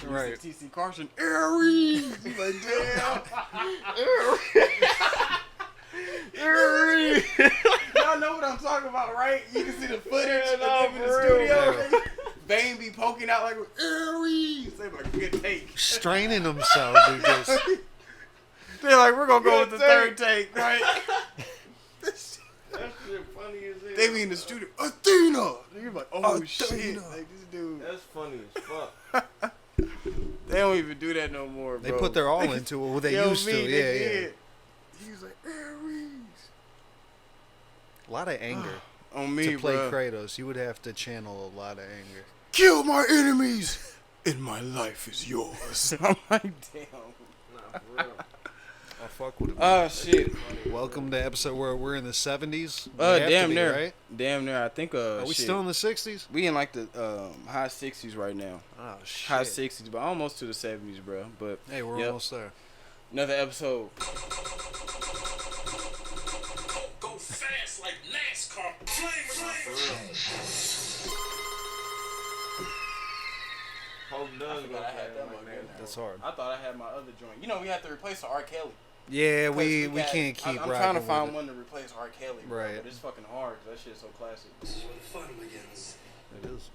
Right. TC Carson, Aries. He's like, damn. Aries. Y'all know what I'm talking about, right? You can see the footage of them in the studio. Bane be poking out like, Aries. They like, good take. Straining themselves, dude. Just... They're like, we're going to go with the third take, right? That shit funny as hell. They be in the studio, Athena. You're like, oh Athena. shit. Like, this dude. That's funny as fuck. They don't even do that no more, bro. They put their all into it. Well, they used to. They Yeah. did. He was like, Aries. A lot of anger. On me, to play bro. Kratos, you would have to channel a lot of anger. Kill my enemies, and my life is yours. I'm like, damn. Nah, for real. I fuck with it. Oh shit. Welcome to episode where we're in the 70s. Damn near. Right? Damn near. I think. Are we still in the 60s? We in like the high 60s right now. Oh shit. High 60s, but almost to the 70s, bro. But hey, we're almost there. Another episode. Go fast like NASCAR. Hope does go I had that like one. that. That's hard. I thought I had my other joint. You know, we had to replace the R. Kelly. Yeah, we got- can't keep I'm rocking trying to with find it. one to replace R. Kelly, bro, Right. but it's fucking hard because that shit's so classic. This is where the fun begins. It is.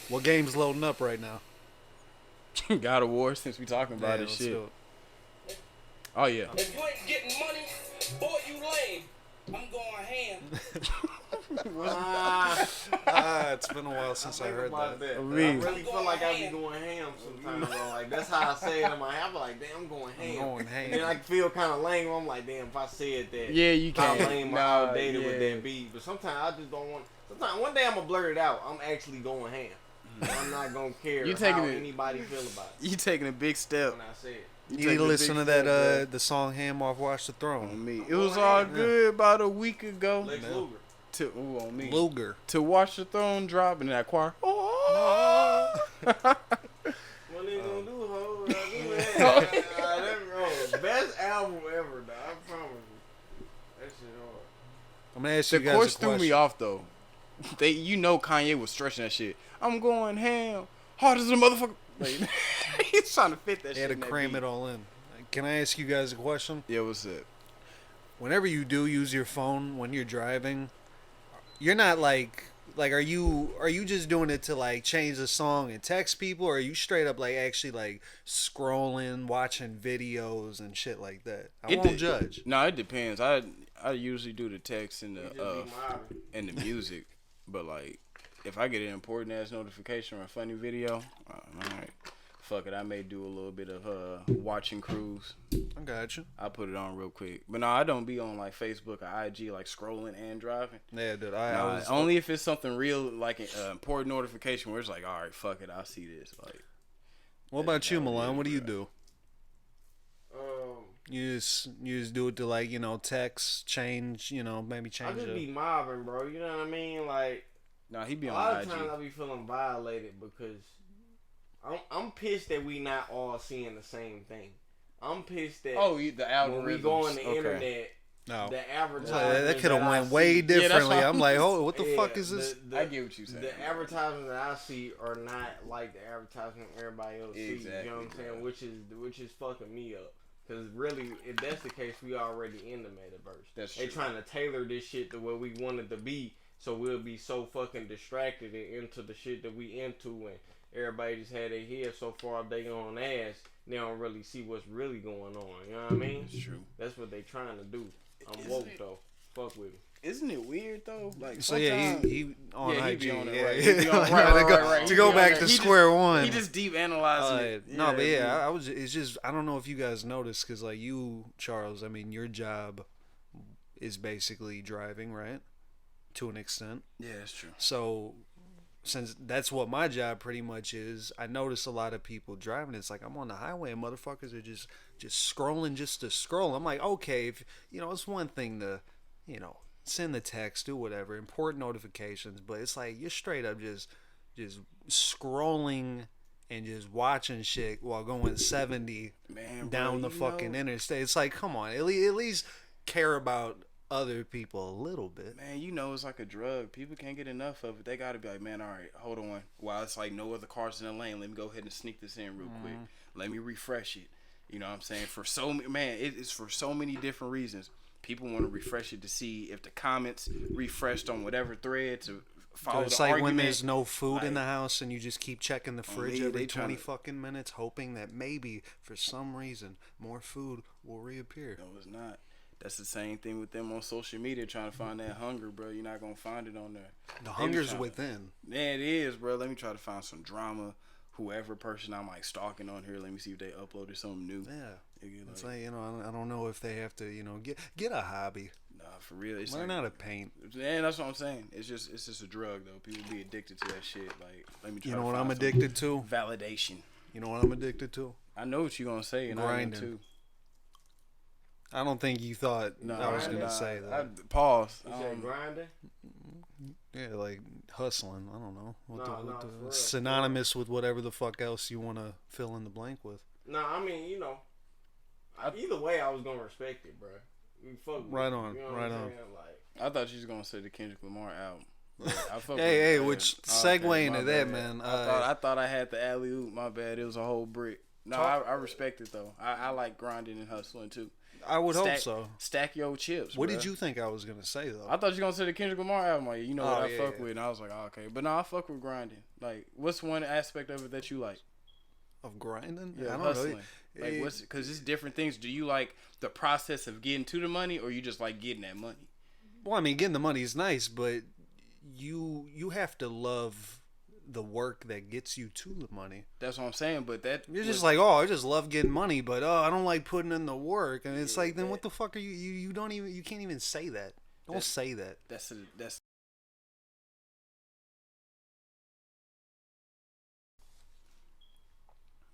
What game's loading up right now? God of War, since we talking about this let's shit. do it. Oh yeah. If you ain't getting money, boy, you lame. I'm going ham. It's been a while since I heard about that. I Me. really feel like I be going ham sometimes, bro. Like, that's how I say it in my head. I'm like, damn, I'm going ham. I'm going ham. And I feel kind of lame. I'm like, damn, if I said that, Yeah, you how can't. lame or Nah, outdated yeah. would that be? But sometimes I just don't want. Sometimes one day I'm gonna blurt it out. I'm actually going ham. I'm not gonna care You how taking it- anybody feel about it You taking a big step. when I say it. You need taking to a listen to big that step, the song "Ham Off Watch the On Throne." me. It was all good about a week ago. Lex Man. Luger. On me. Luger. To watch the throne drop in that choir. Oh. What they gonna do, ho? That bro, best album ever, dog. I promise you. That shit hard. I'm gonna ask The you guys chorus a threw me question. off though. You know Kanye was stretching that shit. I'm going ham, hard as a motherfucker. Like, he's trying to fit that They shit. had to in that cram beat. it all in. Can I ask you guys a question? Yeah, what's it? Whenever you do use your phone when you're driving, you're not like are you just doing it to like change the song and text people, or are you straight up like actually like scrolling, watching videos and shit like that? I won't judge. No, it depends. I usually do the text and You just the be mobbing. and the music, but like if I get an important ass notification or a funny video, all right, fuck it. I may do a little bit of watching cruise. I got you. I put it on real quick, but no, I don't be on like Facebook or IG like scrolling and driving. Yeah, dude. Nah, only if it's something real, like an important notification where it's like, all right, fuck it, I'll see this. Like, What about you, how it Milan? is, What do you bruh. do? You just do it to like text, change, maybe I change just it. be mobbing, bro. You know what I mean? Like, nah, he be a on lot IG. of times I be feeling violated because I'm pissed that we not all seeing the same thing. I'm pissed that the algorithm. when we go on the internet, No. the advertisement That could have went way differently. what I'm like, oh, what the fuck is the, this? The, I get what you saying. The advertisements that I see are not like the advertisement everybody else sees. You Exactly, know what I'm saying? bro. Which is fucking me up. Because really, if that's the case, we already in the metaverse. That's They true. trying to tailor this shit to where we want it to be, so we'll be so fucking distracted and into the shit that we into, and everybody just had their head so far up they on ass, they don't really see what's really going on. You know what I mean? That's true. That's what they trying to do. I'm Isn't woke it- though. Fuck with it. Isn't it weird though? Like, So yeah, sometimes- he on Yeah, he IG. be on it, yeah, right. He be on- Like, right. to He go be on back that. to He just- square one. He just deep analyzing it. No, but yeah, I was. It's just I don't know if you guys noticed because like you, Charles. I mean, your job is basically driving, right? To an extent. Yeah, that's true. So since that's what my job pretty much is, I notice a lot of people driving. It's like I'm on the highway and motherfuckers are just scrolling just to scroll. I'm like, okay, if it's one thing to, send the text, do whatever, important notifications, but it's like you're straight up just scrolling and just watching shit while going 70 Man, down bro, the you fucking know- interstate. It's like, come on, at least care about other people a little bit. Man, you know it's like a drug. People can't get enough of it. They gotta be like, man, all right, hold on. While it's like no other cars in the lane, let me go ahead and sneak this in real quick. Let me refresh it. You know what I'm saying? For so man, it's for so many different reasons. People want to refresh it to see if the comments refreshed on whatever thread to follow It's the like argument. when there's no food in Like, the house and you just keep checking the fridge me, every they 20 tryna- fucking minutes, hoping that maybe for some reason more food will reappear. No, it's not. That's the same thing with them on social media trying to find that hunger, bro. You're not gonna find it on there. The They hunger's tryna- within. Yeah, it is, bro. Let me try to find some drama. Whoever person I'm like stalking on here, let me see if they uploaded something new. Yeah. Nigga, It's like, I don't know if they have to, get a hobby. nah, for real. It's Learn like, how to paint. man, that's what I'm saying. It's just a drug though. People be addicted to that shit. Like, let me try. You know to what find I'm some addicted to? Validation. You know what I'm addicted to? I know what you're gonna say, and Grinding. I am too. I don't think you thought No, I was going nah, to say that. Pause. You said grinding? Yeah, like hustling. I don't know. Nah, for real. Synonymous with whatever the fuck else you want to fill in the blank with. Nah, I mean, either way, I was gonna respect it, bro. We fuck with Right it, on, you know what right I'm on. saying? Like, I thought you was gonna say the Kendrick Lamar album. I fuck with Hey, it. which Oh, segue okay, into my that, bad. man. I thought I had the alley oop. My bad. It was a whole brick. No, Talk- I respect it though. I like grinding and hustling too. I would hope Stack- so. Stack your chips. What bruh. did you think I was going to say, though? I thought you were gonna say the Kendrick Lamar album. Like, you know what Oh, I yeah, fuck yeah. with, and I was like, oh, okay. But no, I fuck with grinding. Like, what's one aspect of it that you like? Of grinding? Yeah, I don't hustling. know. Like, what's because it's different things. Do you like the process of getting to the money, or you just like getting that money? Well, I mean, getting the money is nice, but you have to love the work that gets you to the money. That's what I'm saying. But that You're just like, oh, I just love getting money, but I don't like putting in the work. And it's like, then what the fuck are you? You don't even. You can't even say that. Don't say that. that's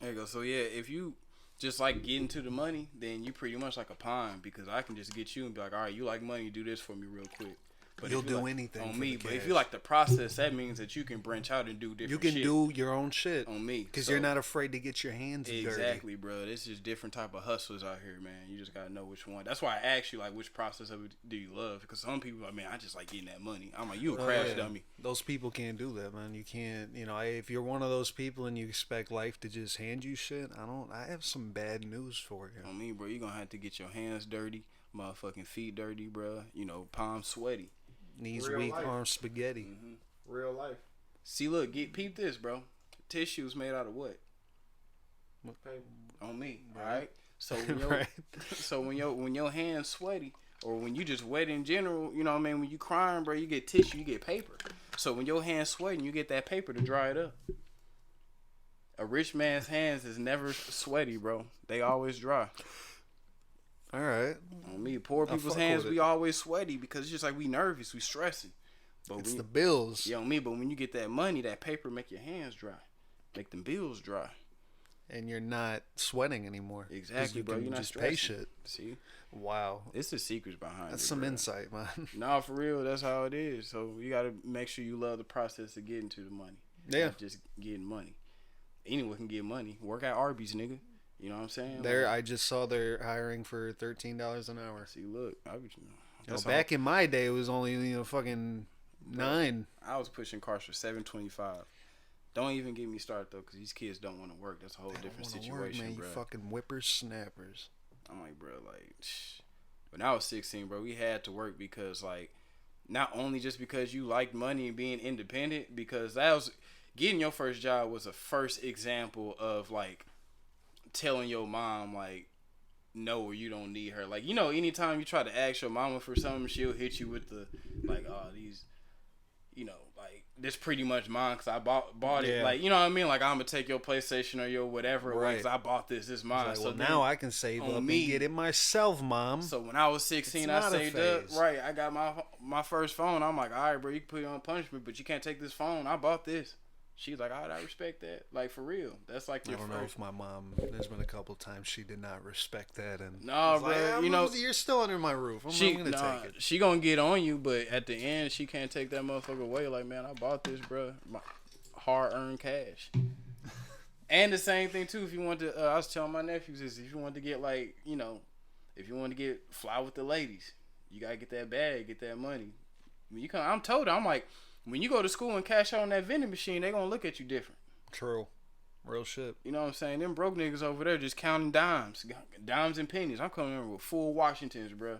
there you go. So yeah, if you just like getting to the money, then you pretty much like a pawn because I can just get you and be like, all right, you like money, do this for me real quick. But You'll if you do like, anything on for me. the But if cash. you like the process, that means that you can branch out and do different. You can shit do your own shit on me because So- you're not afraid to get your hands dirty. Exactly, bro. This is different type of hustlers out here, man. You just gotta know which one. That's why I asked you like which process of it do you love? Because some people are like, man, I just like getting that money. I'm like, you a crash Yeah. dummy. Those people can't do that, man. You can't. If you're one of those people and you expect life to just hand you shit, I have some bad news for you. On me, bro, you gonna have to get your hands dirty, motherfucking feet dirty, bro. Palms sweaty. Knees Real weak, life. arms spaghetti. real life. See, look, peep this, bro. Tissues made out of what? Paper. On me, all right. So when Right. so when your hands sweaty or when you just wet in general, you know what I mean. When you crying, bro, you get tissue, you get paper. So when your hands sweating, you get that paper to dry it up. A rich man's hands is never sweaty, bro. They always dry. All right. On me, poor I people's fuck hands, with we it. always sweaty because it's just like we nervous, we stressing. But It's when, the bills. yeah, on me. But when you get that money, that paper make your hands dry, make them bills dry. And you're not sweating anymore. 'Cause Exactly, you bro. can You're not just pay stressing. shit. See, Wow. it's the secrets behind That's it. some bro. insight, man. No, for real, that's how it is. So you gotta make sure you love the process of getting to the money. Yeah. Not just getting money. Anyone can get money. Work at Arby's, nigga. You know what I'm saying? I just saw they're hiring for $13 an hour. See, look, Back in my day, it was only fucking $9. I was pushing cars for $7.25. Don't even get me started though, because these kids don't want to work. That's a whole different Wanna situation, work, man. bro. You fucking whippersnappers. I'm like, bro, like, when I was 16, bro, we had to work because, like, not only just because you liked money and being independent, because that was getting your first job was a first example of like telling your mom like no or you don't need her. Like, anytime you try to ask your mama for something, she'll hit you with the like, oh, these, like this pretty much mine because I bought it. Yeah. Like, you know what I mean? Like, I'm gonna take your PlayStation or your whatever Right. because I bought this. This mine. Like, so well, then- now I can save on up me- and get it myself, Mom. So when I was 16, It's I not a saved up. phase. Right, I got my first phone. I'm like, all right, bro, you can put it on punishment, but you can't take this phone. I bought this. She's like, all right, I respect that. Like, for real. That's like I your don't know first. if my mom. There's been a couple times she did not respect that, and No, I was bro, like, you know- you're still under my roof. I'm gonna take it. She gonna get on you, but at the end, she can't take that motherfucker away. Like, man, I bought this, bro. My hard-earned cash. And the same thing too. If you want to, I was telling my nephews this. If you want to get like, if you want to get fly with the ladies, You gotta get that bag, get that money. When you come, I'm told her, I'm like, when you go to school and cash out on that vending machine, they gonna look at you different. True. Real shit. You know what I'm saying? Them broke niggas over there just counting dimes and pennies. I'm coming in with full Washingtons, bro.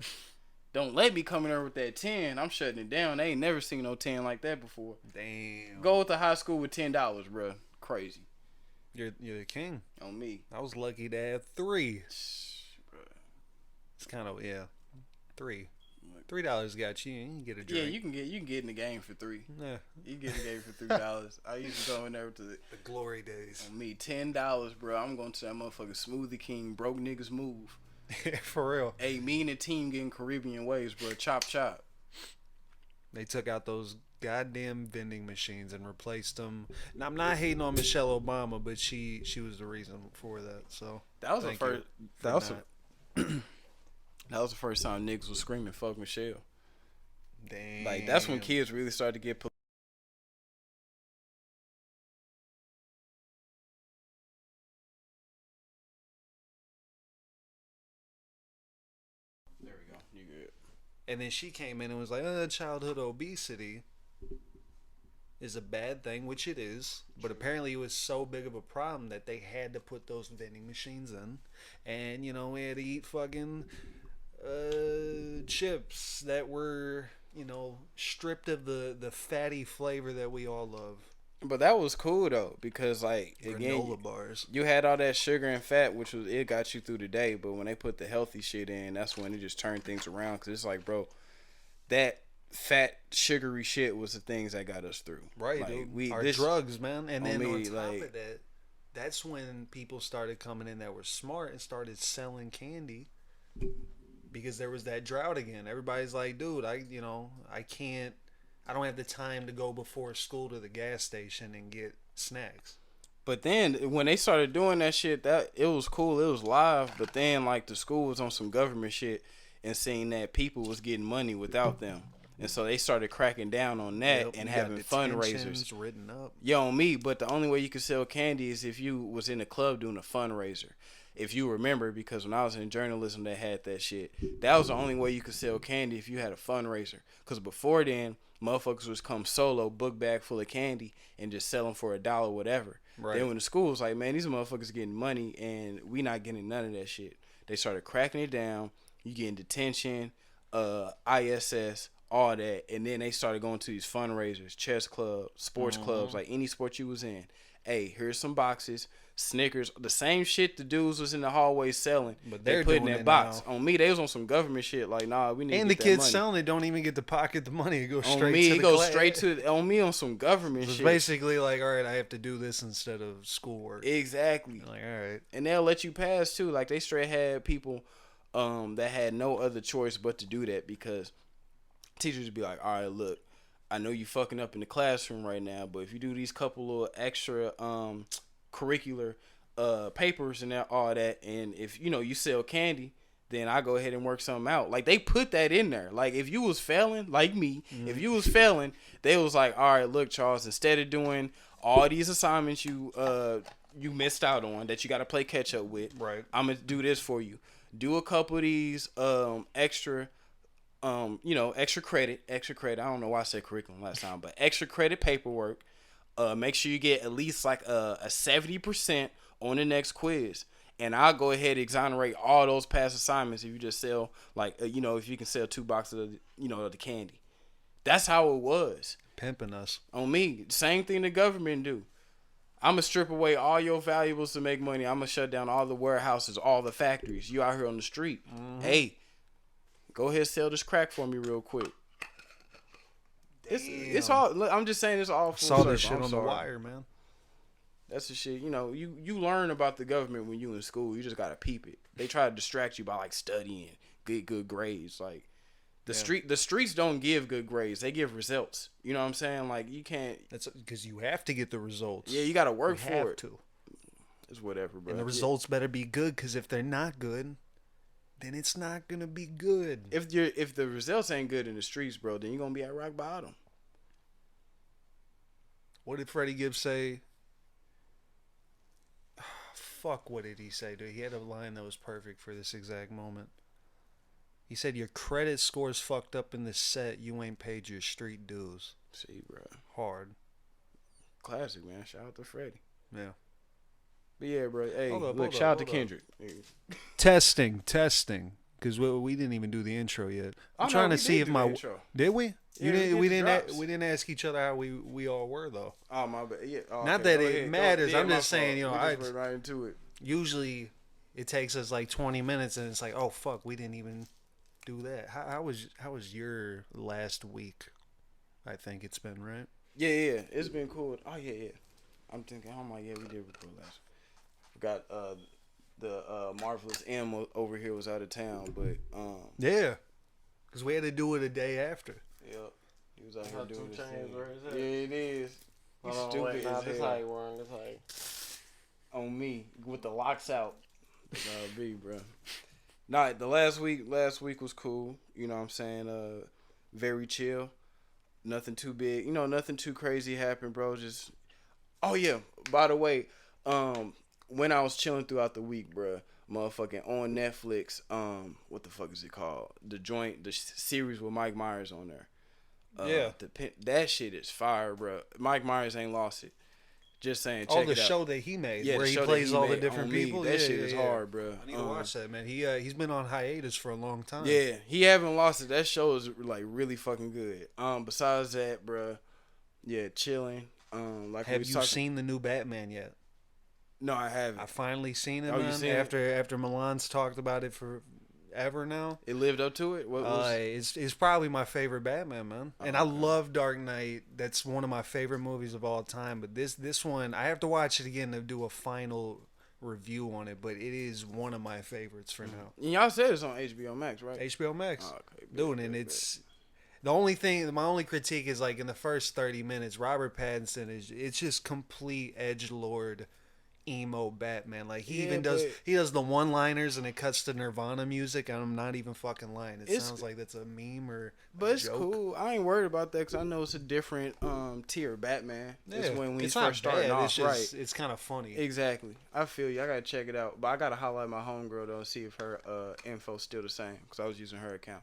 Don't let me come in there with that 10. I'm shutting it down. They ain't never seen no 10 like that before. Damn. Go to high school with $10, bro. Crazy. You're the king. On me. I was lucky to have 3. Bruh. It's kind of, yeah. 3. $3 got you. You can get a drink. Yeah, you can get in the game for $3. Yeah. You can get in the game for $3. I used to go in there to The glory days. on me $10, bro. I'm going to that motherfucking Smoothie King broke niggas move. For real. Hey, me and the team getting Caribbean ways, bro. Chop chop. They took out those goddamn vending machines and replaced them. Now, I'm not hating on Michelle Obama, but she was the reason for that. So That was the thank first. you for That was not. that was the first time niggas was screaming "fuck Michelle." Damn. Like that's when kids really started to get. There we go. You good? And then she came in and was like, childhood obesity is a bad thing, which it is. But apparently it was so big of a problem that they had to put those vending machines in. And, you know, we had to eat fucking chips that were, you know, stripped of the fatty flavor that we all love. But that was cool though, because like again, Granola bars. you had all that sugar and fat, which was it got you through the day. But when they put the healthy shit in, that's when it just turned things around. Cause it's like, bro, that fat sugary shit was the things that got us through. Right, like, dude. Our drugs, man. And then on top of that, that's when people started coming in that were smart and started selling candy. Because there was that drought again. Everybody's like, dude, I don't have the time to go before school to the gas station and get snacks. But then when they started doing that shit, that it was cool, it was live. But then like the school was on some government shit and seeing that people was getting money without them, and so they started cracking down on that and having fundraisers written up. Yo, on me. But the only way you could sell candy is if you was in a club doing a fundraiser. If you remember, because when I was in journalism, they had that shit. That was the only way you could sell candy if you had a fundraiser. Because before then, motherfuckers was come solo, book bag full of candy, and just sell them for $1, whatever. Right. Then when the school was like, man, these motherfuckers getting money, and we not getting none of that shit. They started cracking it down. You getting detention, ISS, all that. And then they started going to these fundraisers, chess clubs, sports clubs, like any sport you was in. Hey, here's some boxes. Snickers, the same shit the dudes was in the hallway selling, but they put in that box. Now. On me, they was on some government shit. Like, nah, we need. And to get the kids money. selling it don't even get to pocket the money. It goes on straight. Me, to it the goes class. straight to on me on some government so shit. It's basically like, all right, I have to do this instead of schoolwork. Exactly. You're like, all right, and they'll let you pass too. Like they straight had people, that had no other choice but to do that because teachers would be like, all right, look, I know you fucking up in the classroom right now, but if you do these couple of extra curricular papers and that, all that, and if you know you sell candy, then I go ahead and work something out. Like they put that in there. Like if you was failing, like me, if you was failing, they was like, all right, look, Charles, instead of doing all these assignments you missed out on that you got to play catch up with, right? I'm gonna do this for you. Do a couple of these extra credit. I don't know why I said curriculum last time, but extra credit paperwork. Make sure you get at least like a 70% on the next quiz, and I'll go ahead and exonerate all those past assignments if you just sell like if you can sell 2 boxes of the candy. That's how it was. Pimping us. On me, same thing the government do. I'm gonna strip away all your valuables to make money. I'm gonna shut down all the warehouses, all the factories. You out here on the street. Hey, go ahead and sell this crack for me real quick. It's all. Look, I'm just saying it's all. Full saw this shit on the wire, man. That's the shit. You learn about the government when you in school. You just gotta peep it. They try to distract you by like studying, get good grades. Like the streets don't give good grades. They give results. You know what I'm saying? Like you can't. That's because you have to get the results. Yeah, you gotta work for it. To. It's whatever, bro. And the results better be good, because if they're not good, then it's not gonna be good. If the results ain't good in the streets, bro, then you're gonna be at rock bottom. What did Freddie Gibbs say? Fuck, what did he say, dude? He had a line that was perfect for this exact moment. He said your credit score's fucked up in the set. You ain't paid your street dues. See, bro. Hard. Classic, man. Shout out to Freddie. Yeah. But yeah, bro. Hey, Hold up, look, hold shout up, out to hold up. Kendrick. Testing. Because we didn't even do the intro yet. I'm trying to see if my intro. did we? Yeah, We the didn't. drops. We didn't ask each other how we all were though. Oh my bad. Yeah. Oh, Not okay. that Go it ahead. matters. Yeah, I'm my just saying, fault. you know, We just went right into it. Usually it takes us like 20 minutes, and it's like, oh fuck, we didn't even do that. How was your last week? I think it's been right. Yeah. It's been cool. Oh yeah. I'm thinking. Oh my, yeah, we did record last. Got the Marvelous M over here was out of town, but Yeah, because we had to do it a day after. yeah, he was out here Got doing two this chains thing. where his head. Yeah, it is. He's Hold on, stupid wait, nah, as this hell. how you run. This how you. On me with the locks out. Be, bro. Nah, the last week was cool. You know what I'm saying? Very chill. Nothing too big. You know, nothing too crazy happened, bro. Just oh yeah. By the way, when I was chilling throughout the week, bro, motherfucking on Netflix, what the fuck is it called? The series with Mike Myers on there. Yeah. That shit is fire, bro. Mike Myers ain't lost it. Just saying, check Oh, the it out. show that he made, Yeah, where the he show that plays he all the made different on me. people. That Yeah, shit yeah, is yeah. hard, bro. I need to watch that, man. He's been on hiatus for a long time. Yeah, he haven't lost it. That show is like really fucking good. Besides that, bro, yeah, chilling. Like Have you seen the new Batman yet? No, I haven't. I finally seen it, Oh, you man. seen it? After Milan's talked about it forever now. It lived up to it. What was? It's probably my favorite Batman, man. And I love Dark Knight. That's one of my favorite movies of all time. But this one, I have to watch it again to do a final review on it. But it is one of my favorites for now. And y'all said it's on HBO Max, right? HBO Max, Oh, okay, dude, and it's the only thing. My only critique is like in the first 30 minutes, Robert Pattinson it's just complete edgelord emo Batman. Like he does the one-liners and it cuts to Nirvana music, and I'm not even fucking lying. It sounds like that's a meme or But it's joke. cool. I ain't worried about that because I know it's a different tier of Batman. Yeah, It's when we it's first not starting bad. off, It's just, right? It's kind of funny. Exactly. I feel you. I gotta check it out. But I gotta highlight my homegirl though and see if her info's still the same because I was using her account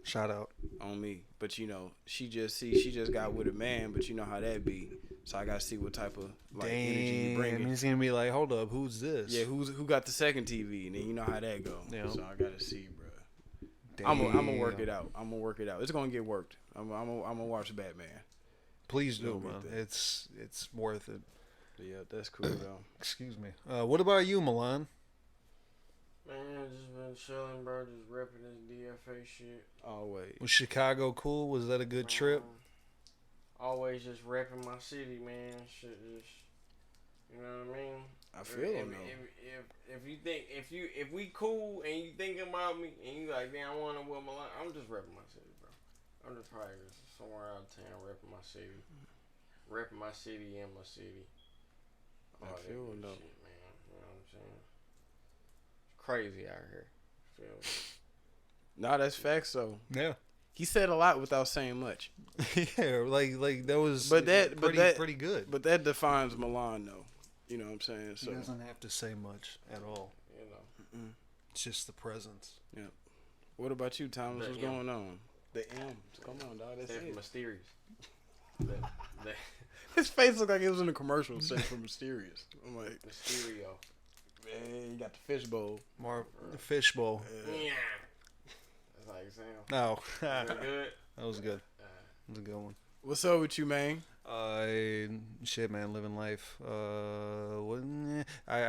Shout out. on me. But you know, she just got with a man. But you know how that be. So I gotta see what type of like energy you bring. Damn, he's gonna be like, hold up, who's this? Yeah, who got the second TV? And then you know how that go. Yeah. So I gotta see, bro. Damn. I'm gonna work it out. I'm gonna work it out. It's gonna get worked. I'm gonna watch Batman. Please do, Don't man. get that. It's worth it. Yeah, that's cool though. Excuse me. What about you, Milan? Man, just been chilling, bro. Just repping this DFA shit. Always. Was Chicago cool? Was that a good trip? Always just repping my city, man. Shit, just you know what I mean. I feel it, though. If you think if we cool and you thinking about me and you like, damn, I want to with my life, I'm just repping my city, bro. I'm just probably just somewhere out of town repping my city and my city. I All that feel good it, though. shit, man. You know what I'm saying? It's crazy out here. Feel me? Nah, that's facts though. Yeah. He said a lot without saying much. Yeah, like that was pretty good. But that defines Milan though. You know what I'm saying? So He doesn't have to say much at all. You know. It's just the presence. what about you, Thomas? The What's M. going on? The M. Come on, dog. That's Stand for it. mysterious. His face looked like it was in a commercial set for Mysterious. I'm like, Mysterio. man, you got the fishbowl. The fishbowl. Yeah. That's how you sound. No. Very good. That was good. That was a good one. What's up with you, man? Shit, man, living life. I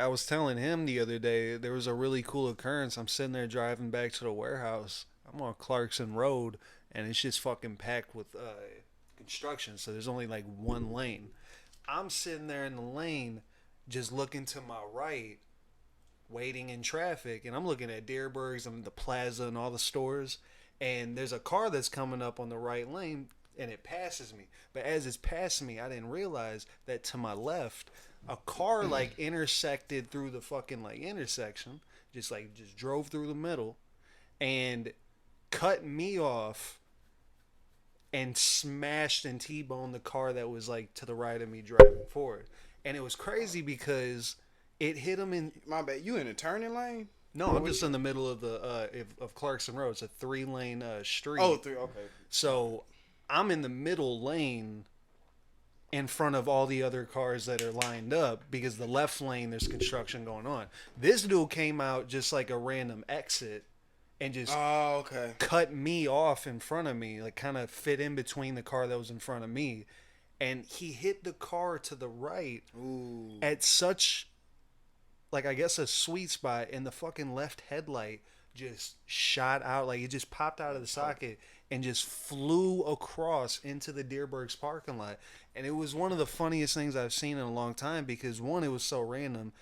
was telling him the other day there was a really cool occurrence. I'm sitting there driving back to the warehouse. I'm on Clarkson Road, and it's just fucking packed with construction. So there's only like one lane. I'm sitting there in the lane, just looking to my right, waiting in traffic, and I'm looking at Deerbergs and the plaza and all the stores. And there's a car that's coming up on the right lane, and it passes me. But as it's passing me, I didn't realize that to my left, a car like intersected through the fucking like intersection, just drove through the middle, and cut me off, and smashed and T-boned the car that was like to the right of me driving forward. And it was crazy because it hit him in. My bad. You in a turning lane? No, I'm just in the middle of the of Clarkson Road. It's a 3-lane street. Oh, three. Okay. So I'm in the middle lane in front of all the other cars that are lined up because the left lane there's construction going on. This dude came out just like a random exit and just Oh, okay. cut me off in front of me, like kind of fit in between the car that was in front of me. And he hit the car to the right Ooh. at such, like, I guess a sweet spot, and the fucking left headlight just shot out, like it just popped out of the socket and just flew across into the Deerberg's parking lot. And it was one of the funniest things I've seen in a long time because, one, it was so random.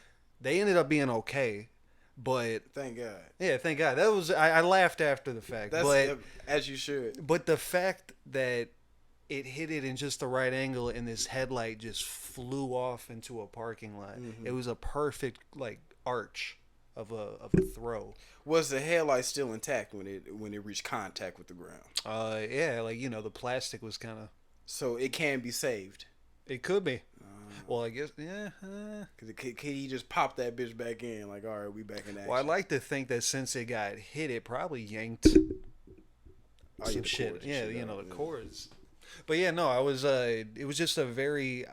They ended up being okay, but Thank God. yeah, thank God. That was I laughed after the fact, That's as you should. but the fact that it hit it in just the right angle and this headlight just flew off into a parking lot. Mm-hmm. It was a perfect like arch of a throw. Was the headlight still intact when it reached contact with the ground? Yeah, like the plastic was kind of. So it can be saved. It could be. Well, I guess yeah. Cause he just popped that bitch back in. Like, all right, we back in action. Well, I'd like to think that since it got hit, it probably yanked some the shit. cords and Yeah, shit the out, yeah. cords. But yeah, no, I was. It was just a very,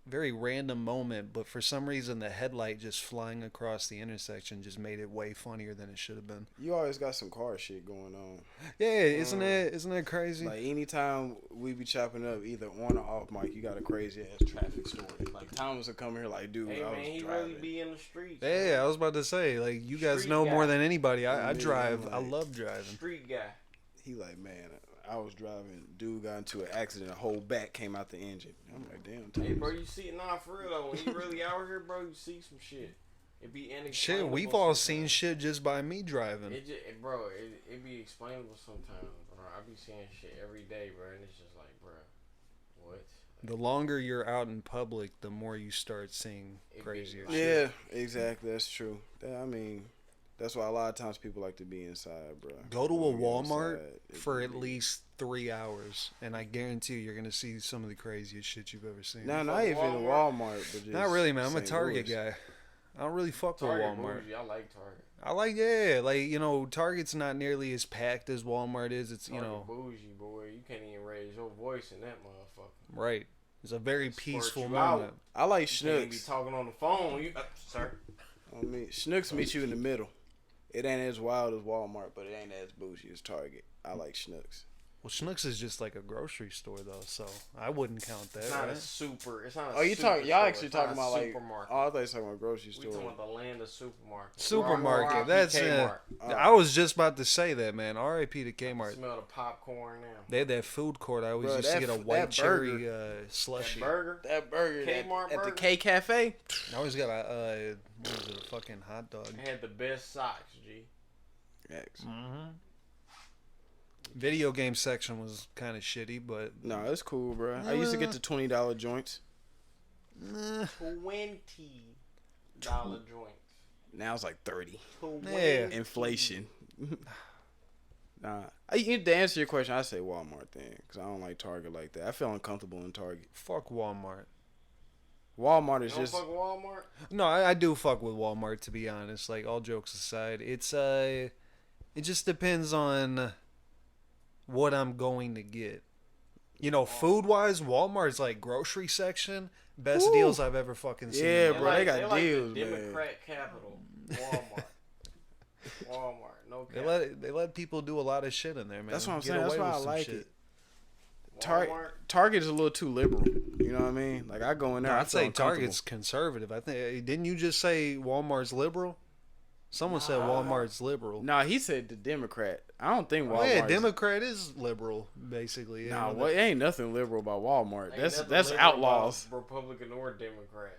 very random moment. But for some reason, the headlight just flying across the intersection just made it way funnier than it should have been. You always got some car shit going on. Yeah, isn't that crazy? Like anytime we be chopping up, either on or off mic, you got a crazy ass traffic story. Like Thomas will come here like, dude, Hey I man, was he driving. really be in the streets. Yeah, I was about to say, like, you guys Street know more guy. than anybody. I Yeah, drive. I'm I like- love driving. Street guy. He like, man, I was driving. Dude got into an accident. A whole back came out the engine. I'm like, damn. Hey, Thomas. bro, you see, nah, for real though, when you really out here, bro, you see some shit. It be inexplainable. Shit, we've all sometimes. seen shit just by me driving. It be explainable sometimes, bro. I be seeing shit every day, bro, and it's just like, bro, what? The longer you're out in public, the more you start seeing It be- crazier shit. Yeah, exactly. That's true. I mean, that's why a lot of times people like to be inside, bro. Go to a When we get Walmart outside, it for be- at least 3 hours, and I guarantee you're gonna see some of the craziest shit you've ever seen. Nah, not Fuck even a Walmart, but just Not really, man. I'm a St. Target Louis. guy. I don't really fuck with Target Walmart. bougie. I like Target. I like like Target's not nearly as packed as Walmart is. It's Target bougie, boy. You can't even raise your voice in that motherfucker. right. It's a very Squirt peaceful you moment. out. I like You can't even be Schnucks. talking on the phone. You, sir. I mean, Schnucks meet you in the middle. It ain't as wild as Walmart, but it ain't as bougie as Target. I like Schnucks. Well, Schnucks is just like a grocery store though, so I wouldn't count that. It's not right? a super. It's not a Oh, you super talking? Y'all store. actually It's not talking a about like? supermarket. Oh, I thought you were talking about grocery We store. talking about the land of supermarket. Supermarket. R.I.P. That's Kmart. I was just about to say that, man. R.I.P. to I Kmart. smell the popcorn now. They had that food court. I always Bro, used to that get a f- white that cherry That slushy. burger. That burger Kmart at the burger? K Cafe. I always got a what was it, a fucking hot dog. Had the best socks, G. X. Mm-hmm. Video game section was kind of shitty, but No, it's cool, bro. I used to get the $20 joints. $20 joints. Now it's like 30. Yeah. Inflation. Nah. To answer your question, I say Walmart then, because I don't like Target like that. I feel uncomfortable in Target. fuck Walmart. Walmart You is don't just. fuck with Walmart? No, I do fuck with Walmart, to be honest. Like, all jokes aside, it's it just depends on what I'm going to get. Food wise, Walmart's like grocery section, best Ooh. deals I've ever fucking seen. Yeah, in my bro, life. they got like deals, the man. Democrat capital. Walmart. No They cap. let people do a lot of shit in there, man. That's what I'm Get saying. That's away why with I some like shit. it. Walmart. Target is a little too liberal. You know what I mean? Like I go in there, No, I I'd feel say uncomfortable. Target's conservative. I think didn't you just say Walmart's liberal? Someone said Nah. Walmart's liberal. Nah, he said the Democrat. I don't think Walmart. Oh, yeah, Democrat is liberal, basically. Nah, well, it ain't nothing liberal about Walmart. Ain't That's nothing that's liberal outlaws. about Republican or Democrat.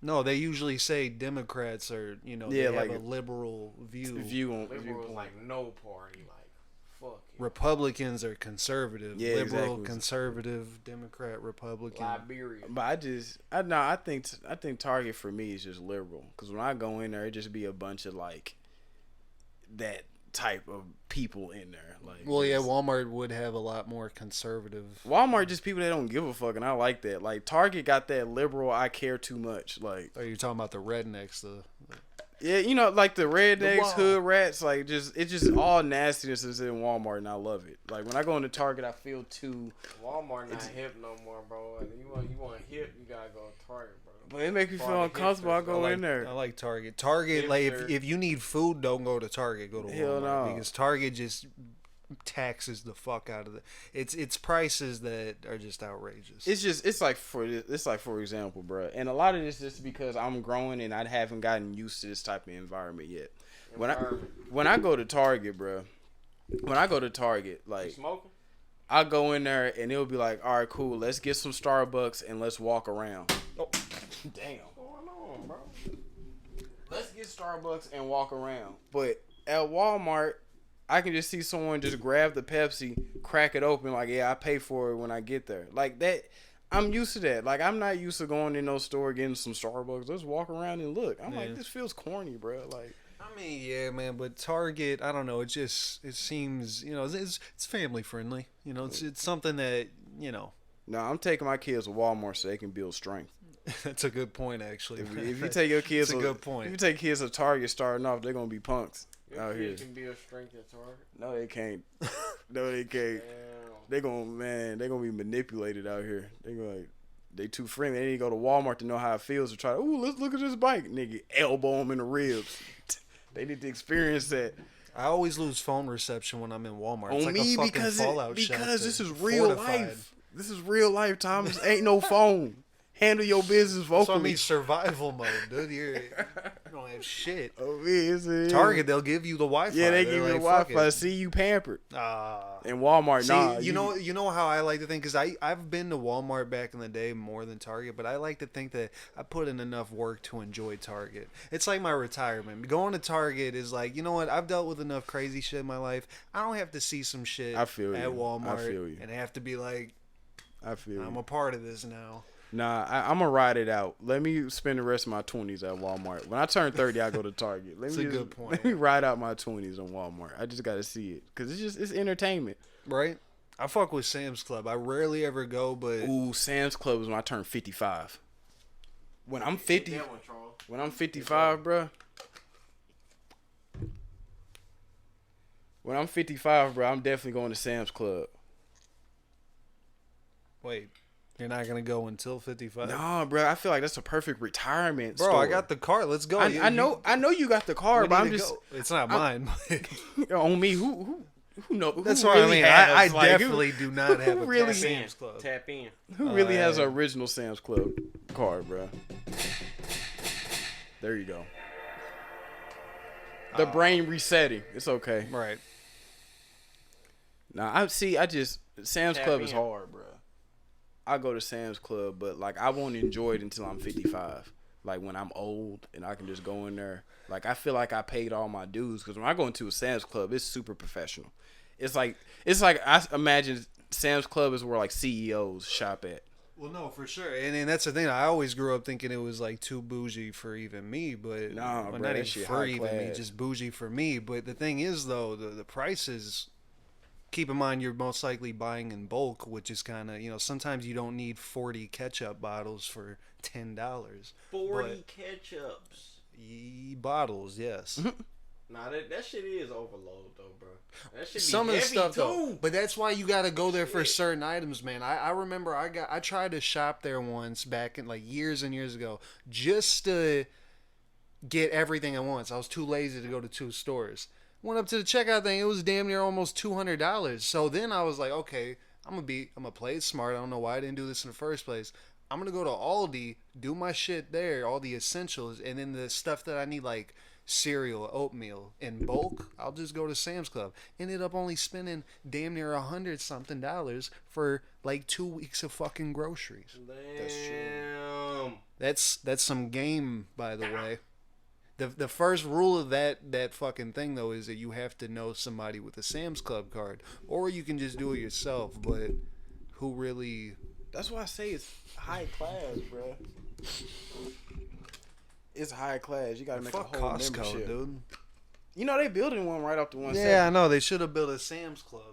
No, they usually say Democrats are, Yeah, they like have a liberal view. View on Liberal is viewpoint. like no party. Like, fuck you. Republicans are conservative. Yeah, Liberal, exactly. conservative, Democrat, Republican. Liberia. But I think Target for me is just liberal. Because when I go in there, it just be a bunch of like that type of people in there. Like, Well, yeah, just- Walmart would have a lot more conservative. Walmart just people that don't give a fuck, and I like that. Like Target got that liberal, I care too much. Like Are you talking about the rednecks? The Yeah, you know, like the rednecks, wall. hood rats, like it's just all nastiness is in Walmart, and I love it. Like when I go into Target, I feel too. Walmart not hip no more, bro. You want hip, you gotta go to Target, bro. But it makes me For feel all the uncomfortable. I hipsters, go in I there. like Target. Target, like Hipster. if you need food, don't go to Target. Go to Hell Walmart no. because Target just taxes the fuck out of it. It's prices that are just outrageous. It's like for example, bro. And a lot of this is because I'm growing and I haven't gotten used to this type of environment yet. When I go to Target, bro. When I go to Target, You like smoking? I go in there and it'll be like, all right, cool. Let's get some Starbucks and let's walk around. Oh, damn. What's going on, bro? Let's get Starbucks and walk around. But at Walmart, I can just see someone just grab the Pepsi, crack it open, like, yeah, I pay for it when I get there. Like that, I'm used to that. Like I'm not used to going in no store getting some Starbucks. Let's walk around and look. I'm like, this feels corny, bro. Like, I mean, yeah, man, but Target, I don't know. It seems, it's family friendly. It's something that, no, I'm taking my kids to Walmart so they can build strength. That's a good point, actually. If you take your kids, That's a good point. If you take kids to Target starting off, they're gonna be punks Your out here. kid can build strength at Target. No, they can't. No, they can't. Damn. They're gonna be manipulated out here. They too friendly. They need to go to Walmart to know how it feels to try. Ooh, let's look at this bike, nigga. Elbow them in the ribs. They need to experience that. I always lose phone reception when I'm in Walmart. It's On like me a fucking because Fallout shelter. this is real Fortified. life. This is real life, Thomas. Ain't no phone. Handle your business So I vocally. mean, survival mode, dude. You don't have shit. Oh, yeah, Target, they'll give you the Wi-Fi. Yeah, they They're give you the like, Wi-Fi. fuck See you pampered. it. Ah. In Walmart, See, nah. you know how I like to think, because I've been to Walmart back in the day more than Target, but I like to think that I put in enough work to enjoy Target. It's like my retirement. Going to Target is like, you know what? I've dealt with enough crazy shit in my life. I don't have to see some shit I feel at you. Walmart I feel you. and have to be like, I feel I'm you. a part of this now. Nah, I'm gonna ride it out. Let me spend the rest of my 20s at Walmart. When I turn 30, I go to Target. That's a good point. Let me ride out my 20s on Walmart. I just gotta see it because it's entertainment. Right? I fuck with Sam's Club. I rarely ever go, but Ooh, Sam's Club is when I turn 55. When I'm 50, That one, Charles. when I'm 55, bruh. When I'm 55, bro, I'm definitely going to Sam's Club. wait, you're not gonna go until 55? Nah, bro, I feel like that's a perfect retirement. Bro, store. I got the card. Let's go. I know you got the car, we but need I'm to just go. It's not mine. on me. Who know? Who That's what really I mean. has, I like, definitely do not have a really- Sam's Club. Tap in. Who really has Uh, an original Sam's Club card, bro? There you go. The brain resetting. It's okay. Right. Now I just Sam's Tap Club is in. hard, bro. I go to Sam's Club, but like I won't enjoy it until I'm 55. Like when I'm old and I can just go in there. Like I feel like I paid all my dues because when I go into a Sam's Club, it's super professional. It's like I imagine Sam's Club is where like CEOs shop at. Well, no, for sure. And that's the thing. I always grew up thinking it was like too bougie for even me, but Nah, well, bro, not that even shit for high even me, class. just bougie for me. But the thing is, though, the prices. Keep in mind, you're most likely buying in bulk, which is kind of, sometimes you don't need 40 ketchup bottles for $10. 40 ketchups. Bottles, yes. Nah, that shit is overload though, bro. That shit be Some of the heavy, stuff too. though, but that's why you got to go there for certain items, man. I remember I tried to shop there once back in like years and years ago, just to get everything at once. I was too lazy to go to two stores. Went up to the checkout thing. It was damn near almost $200. So then I was like, okay, I'm gonna play it smart. I don't know why I didn't do this in the first place. I'm gonna go to Aldi, do my shit there, all the essentials, and then the stuff that I need like cereal, oatmeal in bulk, I'll just go to Sam's Club. Ended up only spending damn near $100-something for like 2 weeks of fucking groceries. Damn. That's some game, by the way. The first rule of that fucking thing though is that you have to know somebody with a Sam's Club card, or you can just do it yourself. But who really? That's why I say it's high class, bro. It's high class. You gotta make Fuck a whole Costco, membership. dude. You know they building one right off the 170. Yeah, I know they should have built a Sam's Club.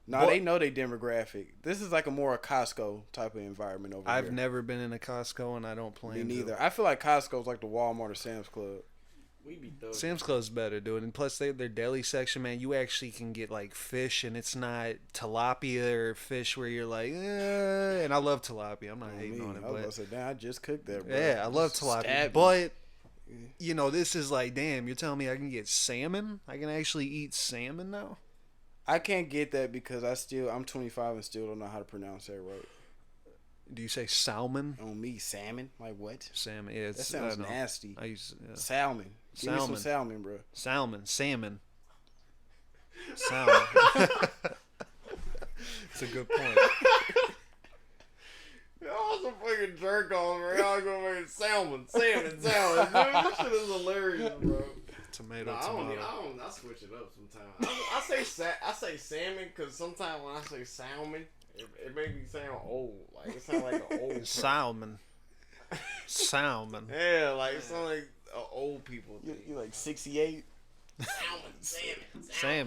Nah, What? they know they demographic. This is like a more a Costco type of environment over here. I've never been in a Costco, and I don't plan Me to. neither. I feel like Costco's like the Walmart or Sam's Club. We be thugging. Sam's Club's better, dude. And plus, their deli section, man, you actually can get like fish, and it's not tilapia or fish where you're like, and I love tilapia. I'm not hating on it, I was but about to say, damn, I just cooked that, bro. yeah, I love Just tilapia. stab me. But you know, this is like, damn, you're telling me I can get salmon? I can actually eat salmon now? I can't get that because I'm 25 and still don't know how to pronounce that right. Do you say salmon? On me, salmon? Like what? Salmon. Yeah, That it's, sounds I know. nasty. I use Salmon. Give me some Salmon. salmon, bro. salmon. Salmon. It's a good point. Y'all some fucking jerk off, bro. Y'all gonna make salmon. Dude, this shit is hilarious, bro. Tomato, No, tomato. I switch it up sometimes. I say salmon because sometimes when I say salmon, it makes me sound old. Like it sounds like an old person. Salmon. Salmon. Yeah, like it sounds like old people thing. You like 68? Salmon. That shit was funny,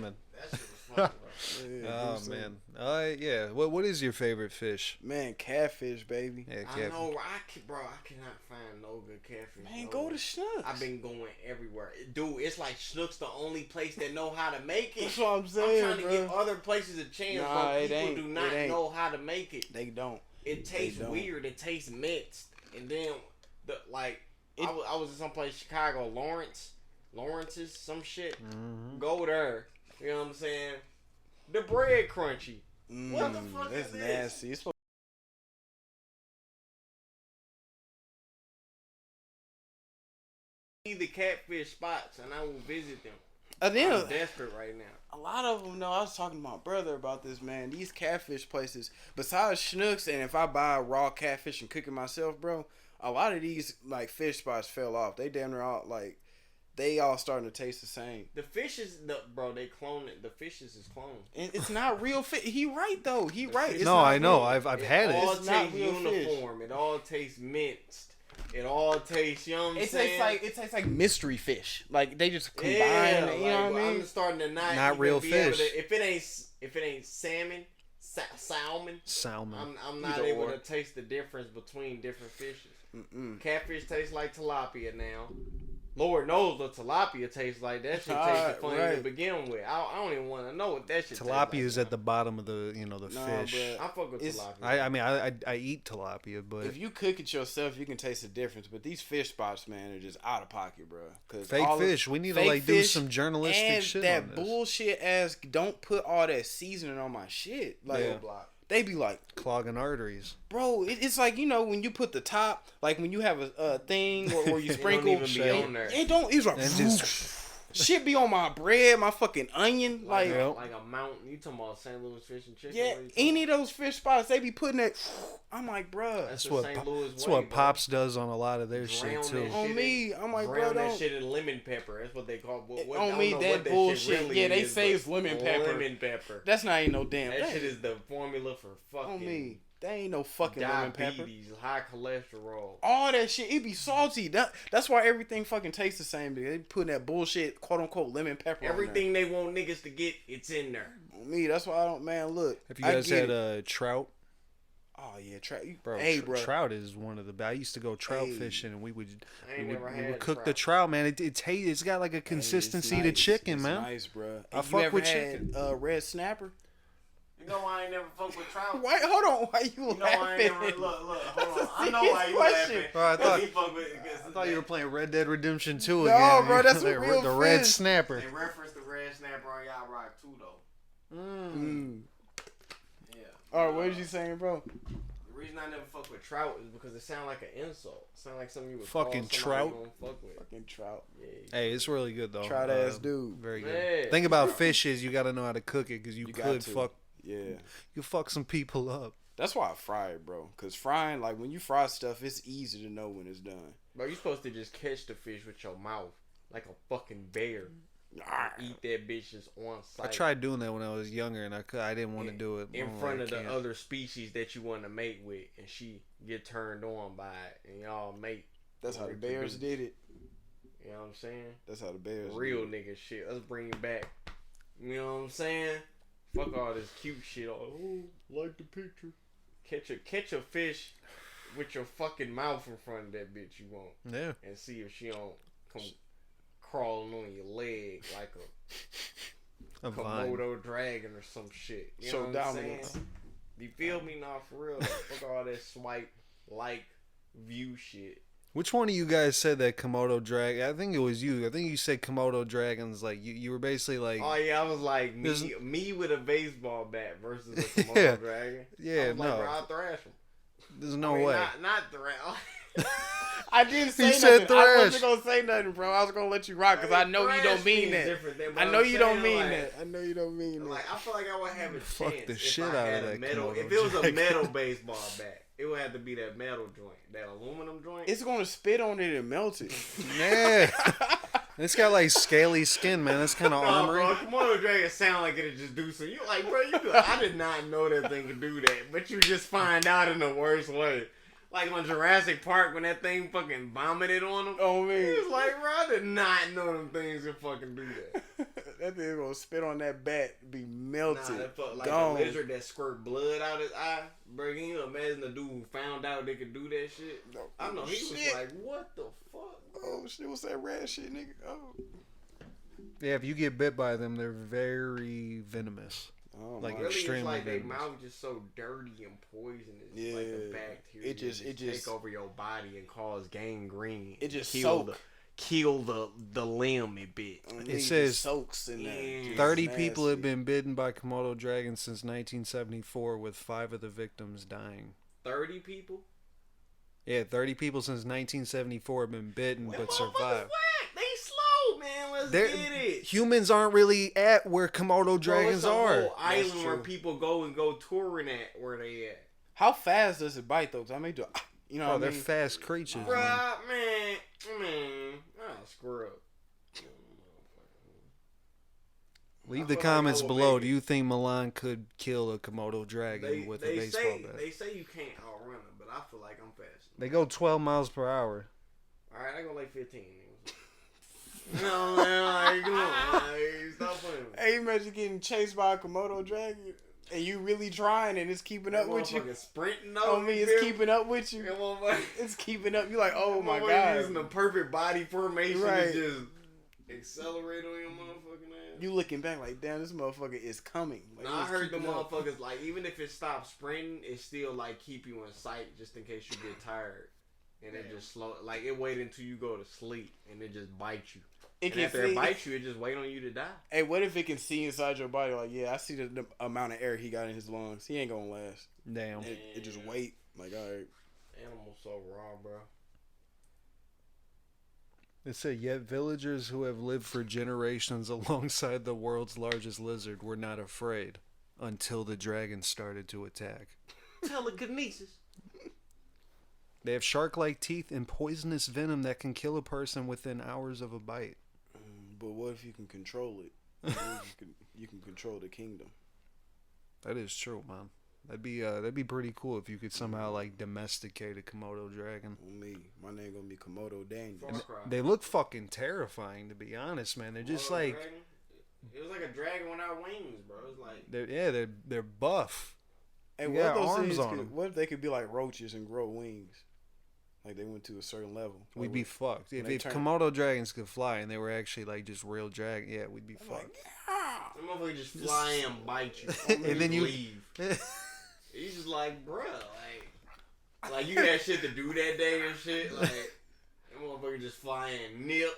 bro. Oh man. Yeah. What is your favorite fish? Man, catfish, baby. Yeah, I know, I cannot find no good catfish. Man, no go way. to Schnucks. I've been going everywhere, dude. It's like Schnucks the only place that know how to make it. That's what I'm saying, I'm trying bro. to give other places a chance, Nah, but it people ain't. do not It ain't. know how to make it. They don't. It tastes don't. weird. It tastes mixed, and then I was in some place, Chicago, Lawrence's, some shit. Mm-hmm. Go there. You know what I'm saying? The bread crunchy. What the fuck That's is this? nasty. It's The catfish spots, and I will visit them. I think I'm desperate right now. a lot of them know. I was talking to my brother about this, man. These catfish places, besides Schnucks, and if I buy raw catfish and cook it myself, bro, a lot of these like fish spots fell off. They damn near all like they all starting to taste the same. The fishes, they clone it. The fishes is cloned. And it's not real fish. He right though. He right. It's No, not I know. real. I've had all it. It's not tastes real fish. uniform. It all tastes minced. It all tastes, you know what I'm It saying? tastes like mystery fish. Like they just combine. Yeah, it, you know what I mean? I'm starting to not Not even real be able fish. to, if it ain't salmon, salmon, Salmon. I'm not Either able or. to taste the difference between different fishes. Mm-mm. Catfish tastes like tilapia now. Lord knows what tilapia tastes like. That shit tastes funny to Right. begin with. I don't even want to know what that shit tastes Tilapia like. is at the bottom of the the Nah, fish. but I fuck with It's- tilapia. I mean I eat tilapia, but If you cook it yourself, you can taste the difference. But these fish spots, man, are just out of pocket, bro. Cause fake all of- fish. We need to fake like do fish some journalistic and shit that on this. bullshit ass. Don't put all that seasoning on my shit. Like Yeah. they be like, Clogging arteries. bro, it's like when you put the top, like when you have a thing or you It don't sprinkle. even be on there. It don't. It's like And just shit be on my bread, my fucking onion, like. Yeah. Like a mountain. You talking about St. Louis fish and chicken? Yeah, What you talking any of those fish spots, they be putting that. I'm like, bruh. That's that's the what St. Louis that's way, what bro. Pops does on a lot of their Drown shit too. that On shit me, I'm like, bro, Drown that don't. shit in lemon pepper. That's what they call. I On don't me, know that what bullshit. really Yeah, they is, say but it's lemon pepper. Lemon pepper. That's not ain't no damn That thing. shit is the formula for fucking On me, that ain't no fucking lemon pepper. diabetes, high cholesterol. All that shit, it be salty. That's why everything fucking tastes the same. Dude. They putting that bullshit, quote unquote, lemon pepper. Everything they want niggas to get, it's in there. on me. That's why I don't. Man, look. Have you I guys get had it. trout? Oh yeah, trout. Bro, Hey, bro. trout is one of the best. I used to go trout Hey. fishing, and we would I ain't never had cook the trout, man. It's got like a consistency to chicken, it's man. Nice, bro. I You fuck ever with had, chicken. Red snapper. You know why I ain't never fuck with trout? Why? Hold on. Why you You know why I ain't laughing? never look. That's Hold on. a I know serious why you question. laughing. Bro, I thought- He fuck with, I thought you were playing Red Dead Redemption 2 No, again. bro, that's a the, real the red fish. snapper. They reference the red snapper on Y'all Rock too, though. Mm. Yeah. All right, what was you saying, bro? The reason I never fuck with trout is because it sound like an insult. It sound like something you would Fucking call somebody trout? you don't fuck with. Fucking trout. Yeah. Hey, it's really good though. Trout ass dude. Very good. Man. Thing about fish is you got to know how to cook it because you got could to. fuck Yeah. fuck some people up. That's why I fry it, bro. Cause frying, like when you fry stuff, it's easy to know when it's done. Bro, you supposed to just catch the fish with your mouth like a fucking bear. Eat that bitch just on I sight. tried doing that when I was younger, and I didn't want to do it in I'm front like, of the can't. other species that you want to mate with, and she get turned on by it, and y'all mate. That's how the Reproduce. Bears did it. You know what I'm saying? That's how the Bears Real did it. nigga shit. Let's bring it back. You know what I'm saying? Fuck all this cute shit. Oh, like the picture. Catch a fish with your fucking mouth in front of that bitch you want, Yeah. and see if she don't come crawling on your leg like a A vine. Komodo dragon or some shit. You So know what I'm dominant. saying? You feel me? Nah, for real. Like, fuck all that swipe like view shit. Which one of you guys said that Komodo dragon? I think it was you. I think you said Komodo dragons. Like you were basically like, Oh yeah, I was like There's- me with a baseball bat versus a Komodo Yeah. dragon. Yeah, I was like, no. bro, I'll thrash him. there's no I mean, way. Not thrash. I didn't say He nothing. said I thrash. wasn't gonna say nothing, bro. I was gonna let you rock because I know you don't mean that. I know you don't mean that. I know you don't mean that. Like I feel like I would have a Fuck chance the if shit I out of had a that metal. Komodo If it was a dragon. metal baseball bat, it would have to be that metal joint, that aluminum joint. It's gonna spit on it and melt it. Yeah. It's got like scaly skin, man. That's kind of No, armory. bro, Komodo dragon sound like it'd just do something. You like, bro, I did not know that thing could do that, but you just find out in the worst way. Like on Jurassic Park when that thing fucking vomited on him. Oh He man, was like, bro, I did not know them things could fucking do that. that thing gonna spit on that bat, be melted. Nah, that fuck like gone. a lizard that squirt blood out his eye. Bro, can you imagine the dude who found out they could do that shit? No, I know, he was shit. like, what the fuck? Oh shit, what's that rat shit, nigga? Oh, Yeah, if you get bit by them, they're very venomous. oh Like, my Really, it's extremely like their venomous. mouth just so dirty and poisonous. Yeah. Like the bacteria It just take over your body and cause gangrene. It just kill soak. kill the limb a bit. It says soaks in there. Yeah. Just 30 people nasty. have been bitten by Komodo dragons since 1974, with 5 of the victims dying. 30 people? Yeah, 30 people since 1974 have been bitten Them but motherfuckers survived. whack. They slow, man. Let's They're- get it. Humans aren't really at where Komodo Bro, dragons it's a are. whole island That's where true. people go and go touring at where they at. How fast does it bite though? 'Cause I may do, you know, Oh, what I they're mean? fast creatures. Bruh, Man. man, screw up. Leave I the feel like comments I will below. make Do you think Milan could kill a Komodo dragon with a baseball bat? They say you can't outrun them, but I feel like I'm fast. They go 12 miles per hour. All right, I go like 15. No, man, like, come on, like, stop playing. with me. Hey, imagine getting chased by a Komodo dragon and you really trying and it's keeping up That with you. motherfucker sprinting Oh, over me, you, it's feel keeping up with you. That motherfucker- It's keeping up. You like, oh that my motherfucker using the god. perfect body formation Right. to just accelerate on your motherfucking ass. You looking back like, damn, this motherfucker is coming. Like, No, I it's heard the keeping up. motherfuckers like even if it stops sprinting, it still like keep you in sight just in case you get tired, and it just slow like it wait until you go to sleep and it just bites you. It And can after it see. bites you, it just wait on you to die. Hey, what if it can see inside your body? Like, yeah, I see the amount of air he got in his lungs. He ain't gonna last. Damn. It just wait. Like, all right. Animals so raw, bro. It said, yet villagers who have lived for generations alongside the world's largest lizard were not afraid until the dragon started to attack. Telekinesis. They have shark-like teeth and poisonous venom that can kill a person within hours of a bite. But what if you can control it? You can control the kingdom. That is true, man. That'd be pretty cool if you could somehow like domesticate a Komodo dragon. On me, my name gonna be Komodo Daniel. Far Cry. They look fucking terrifying, to be honest, man. They're just Komodo like dragon? It was like a dragon without wings, bro. It's like they're buff. Hey, You what if got those arms things on could, them. what if they could be like roaches and grow wings? Like they went to a certain level. We'd Like, be fucked. If they turn- Komodo dragons could fly and they were actually like just real dragon, yeah, we'd be I'm like, fucked. some motherfucker just fly and bite you, And then you- leave. He's just like, bruh, like you had shit to do that day and shit. Like that motherfucker just fly and nip.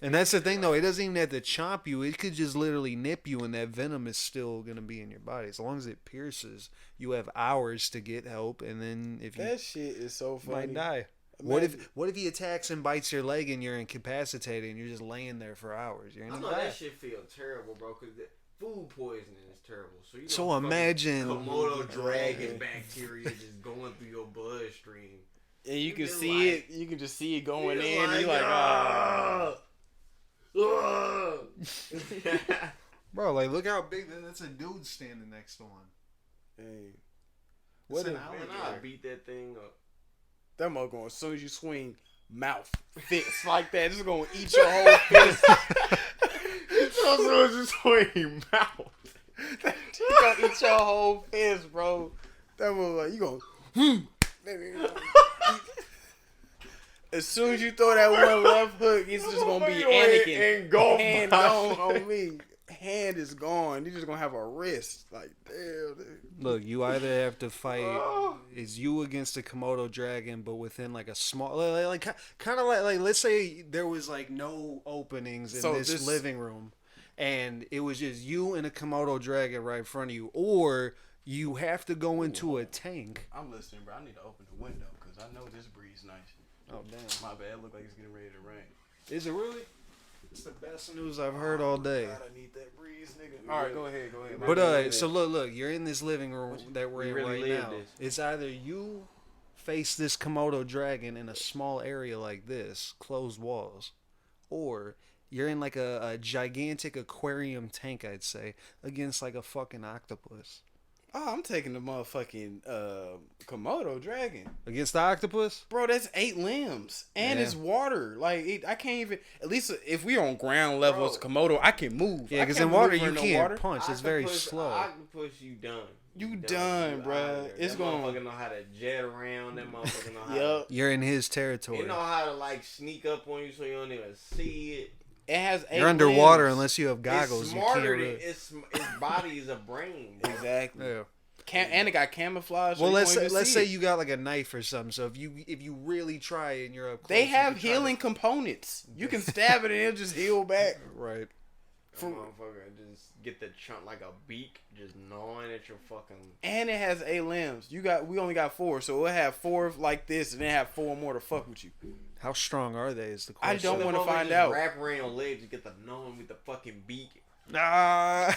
And that's the thing, though. It doesn't even have to chomp you. It could just literally nip you, and that venom is still gonna be in your body. As long as it pierces, you have hours to get help, and then if you that shit is so funny. might die. Imagine- What if he attacks and bites your leg, and you're incapacitated, and you're just laying there for hours? You're I gonna know die. that shit feel terrible, bro, because food poisoning is terrible. So you know, So fucking imagine- Komodo dragon bacteria just going through your bloodstream. And you can just see like- it. You can just see it going You're in. And you're like, ah. Bro, like look how big that's a dude standing next to one. Hey, What if- an Man, I alligator. beat that thing up. that mother going as soon as you swing, mouth, fist like that, just gonna eat your whole fist. So as soon as you swing mouth. You gonna eat your whole fist, bro. That was like you gonna. As soon as you throw that one left hook, it's just gonna be Anakin. Engulfed Hand by gone on me. Hand is gone. You're just gonna have a wrist. Like, damn. Dude. Look, you either have to fight is you against a Komodo dragon, but within like a small, like kind of like let's say there was like no openings in So this living room, and it was just you and a Komodo dragon right in front of you, or you have to go into a tank. I'm listening, bro. I need to open the window because I know this breeze nice. Oh damn! My bad. Look like it's getting ready to rain. Is it really? It's the best news I've heard all day. God, I need that breeze, nigga. All right, go ahead. But so look, you're in this living room that we're in really right now. this. It's either you face this Komodo dragon in a small area like this, closed walls, or you're in like a gigantic aquarium tank, I'd say, against like a fucking octopus. Oh, I'm taking the motherfucking Komodo dragon. Against the octopus? Bro, that's 8 limbs. And Yeah. it's water. Like, I can't even... At least if we on ground level as Komodo, I can move. Yeah, I because can't in water maneuver you in no can't water. punch. It's very slow. Octopus, you done. You done, bruh. It's that going... motherfucker know how to jet around. That motherfucker know how Yup. You're in his territory. He know how to like sneak up on you so you don't even see it. It has 8 You're underwater limbs. unless you have goggles. It's You can't smarter than really... its body is a brain. Bro. Exactly. Yeah. And it got camouflage. So Well, you let's won't even let's see say it. you got like a knife or something. So if you really try and you're up close, They you have can try to- healing components. You can stab it and it'll just heal back. Right. That motherfucker just get the chunk like a beak, just gnawing at your fucking. And it has 8 limbs. We only got 4, so we'll have 4 like this, and then have 4 more to fuck with you. How strong are they? Is the I question. don't That wanna motherfucker find just out. Wrap around your legs to get the gnawing with the fucking beak. Nah.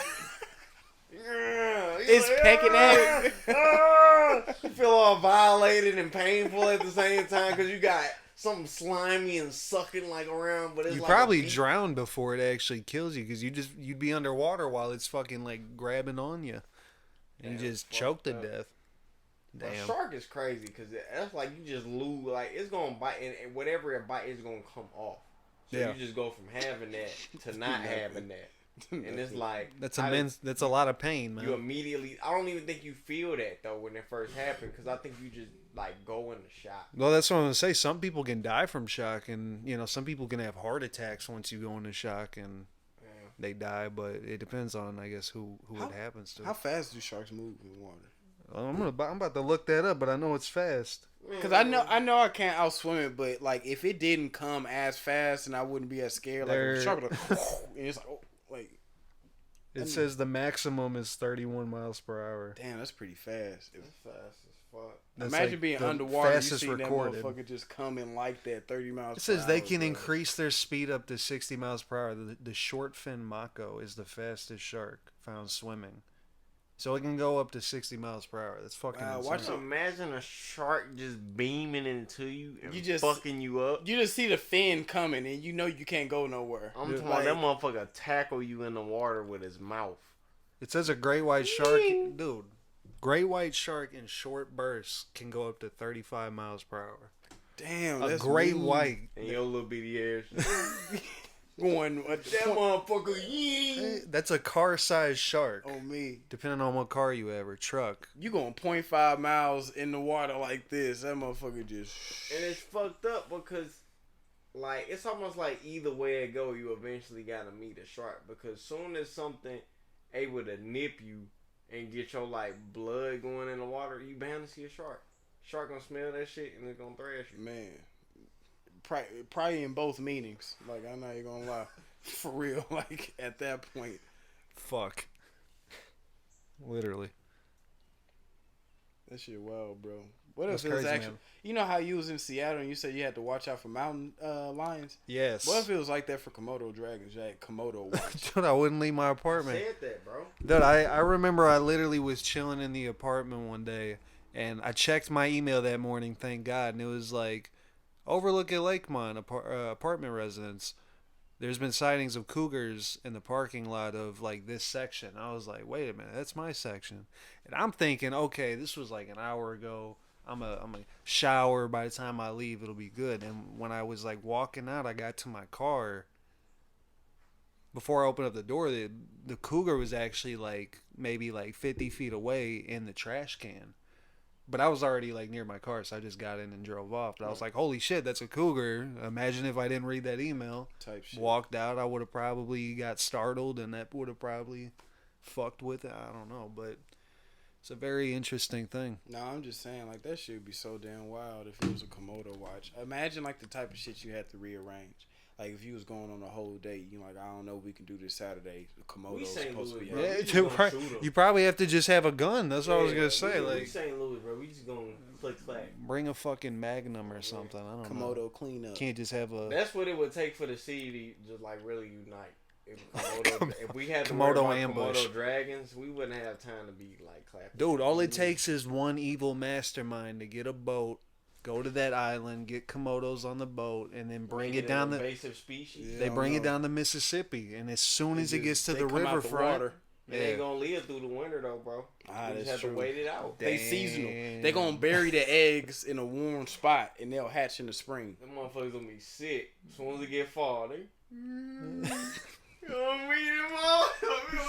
It's pecking at it. You feel all violated and painful at the same time because you got something slimy and sucking like around, but it's You like a probably beak. drown before it actually kills you because you'd be underwater while it's fucking like grabbing on you, and you Damn, just choke to fucked up. death. A Damn. shark is crazy because that's like you just lose. Like it's gonna bite, and whatever it bite is gonna come off. So Yeah. you just go from having that to not having that, and it's like That's how immense. That's a lot of pain, You man. immediately. I don't even think you feel that though when it first happened because I think you just like go into shock. Well, that's what I'm gonna say. Some people can die from shock, and some people can have heart attacks once you go into shock and Yeah. they die. But it depends on, I guess, who it happens to. How fast do sharks move in the water? I'm about to look that up, but I know it's fast. Because I know I can't outswim it, but like if it didn't come as fast, and I wouldn't be as scared. Like if a shark would like, and it's like, oh, like It says the maximum is 31 miles per hour. damn, that's pretty fast. It's fast as fuck. That's Imagine like being the underwater, you fastest see recorded. that motherfucker just coming like that, 30 miles. It says per they hour, can bro. increase their speed up to 60 miles per hour. The short fin mako is the fastest shark found swimming. So it can go up to 60 miles per hour. That's fucking Wow, insane. watch So imagine a shark just beaming into you and You just- fucking you up. You just see the fin coming, and you know you can't go nowhere. I'm Dude, talking about that motherfucker tackle you in the water with his mouth. It says a great white shark, dude. Great white shark in short bursts can go up to 35 miles per hour. Damn, A that's great mean. white. And your little bitty ass. Going that motherfucker, yee. That's a car-sized shark. on me. Depending on what car you have or truck. You going 0.5 miles in the water like this? That motherfucker just. And it's fucked up because, like, it's almost like either way it go, you eventually gotta meet a shark. Because soon as something able to nip you and get your, like, blood going in the water, you bound to see a shark. Shark gonna smell that shit and it's gonna thrash you. Man, probably in both meanings. Like, I'm not even gonna lie. For real, like, at that point. Fuck. Literally. That shit wild, bro. What That's if it was crazy, actually... man. You know how you was in Seattle and you said you had to watch out for mountain lions? Yes. What if it was like that for Komodo dragons? You had Komodo watch. Dude, I wouldn't leave my apartment. Said that, bro. Dude, I remember I literally was chilling in the apartment one day, and I checked my email that morning, thank God, and it was like, overlook at Lakemont, apartment residence. There's been sightings of cougars in the parking lot of, like, this section. I was like, wait a minute, that's my section. And I'm thinking, okay, this was like an hour ago. I'm a shower. By the time I leave, it'll be good. And when I was, like, walking out, I got to my car. Before I opened up the door, the cougar was actually like maybe like 50 feet away in the trash can. But I was already like near my car, so I just got in and drove off. But I was like, holy shit, that's a cougar. Imagine if I didn't read that email. Type shit. Walked out, I would have probably got startled, and that would have probably fucked with it. I don't know, but it's a very interesting thing. No, I'm just saying, like, that shit would be so damn wild if it was a Komodo watch. Imagine, like, the type of shit you had to rearrange. Like, if you was going on a whole date, you like, I don't know, we can do this Saturday. The Komodo's supposed to be Louis, out. bro. Yeah, you probably have to just have a gun. That's what I was gonna say. We Like, St. Louis, bro. We just gonna click clack. bring a fucking Magnum or something. I don't know. Komodo cleanup. Can't just have a That's what it would take for the city to just like really unite. If we had to Komodo worry about ambush. Komodo dragons, we wouldn't have time to be like clapping. dude. All it takes is one evil mastermind to get a boat, go to that island, get Komodos on the boat, and then bring it down an the. invasive species. Yeah. They I don't bring it know. down the Mississippi, and as soon as it gets to They the come out the riverfront, water. They ain't gonna live through the winter though, bro. Ah, We just that's have true. to wait it out. They Damn. seasonal. They gonna bury the eggs in a warm spot and they'll hatch in the spring. Them motherfuckers gonna be sick as soon as it get fall. They gonna meet them all. Gonna be like,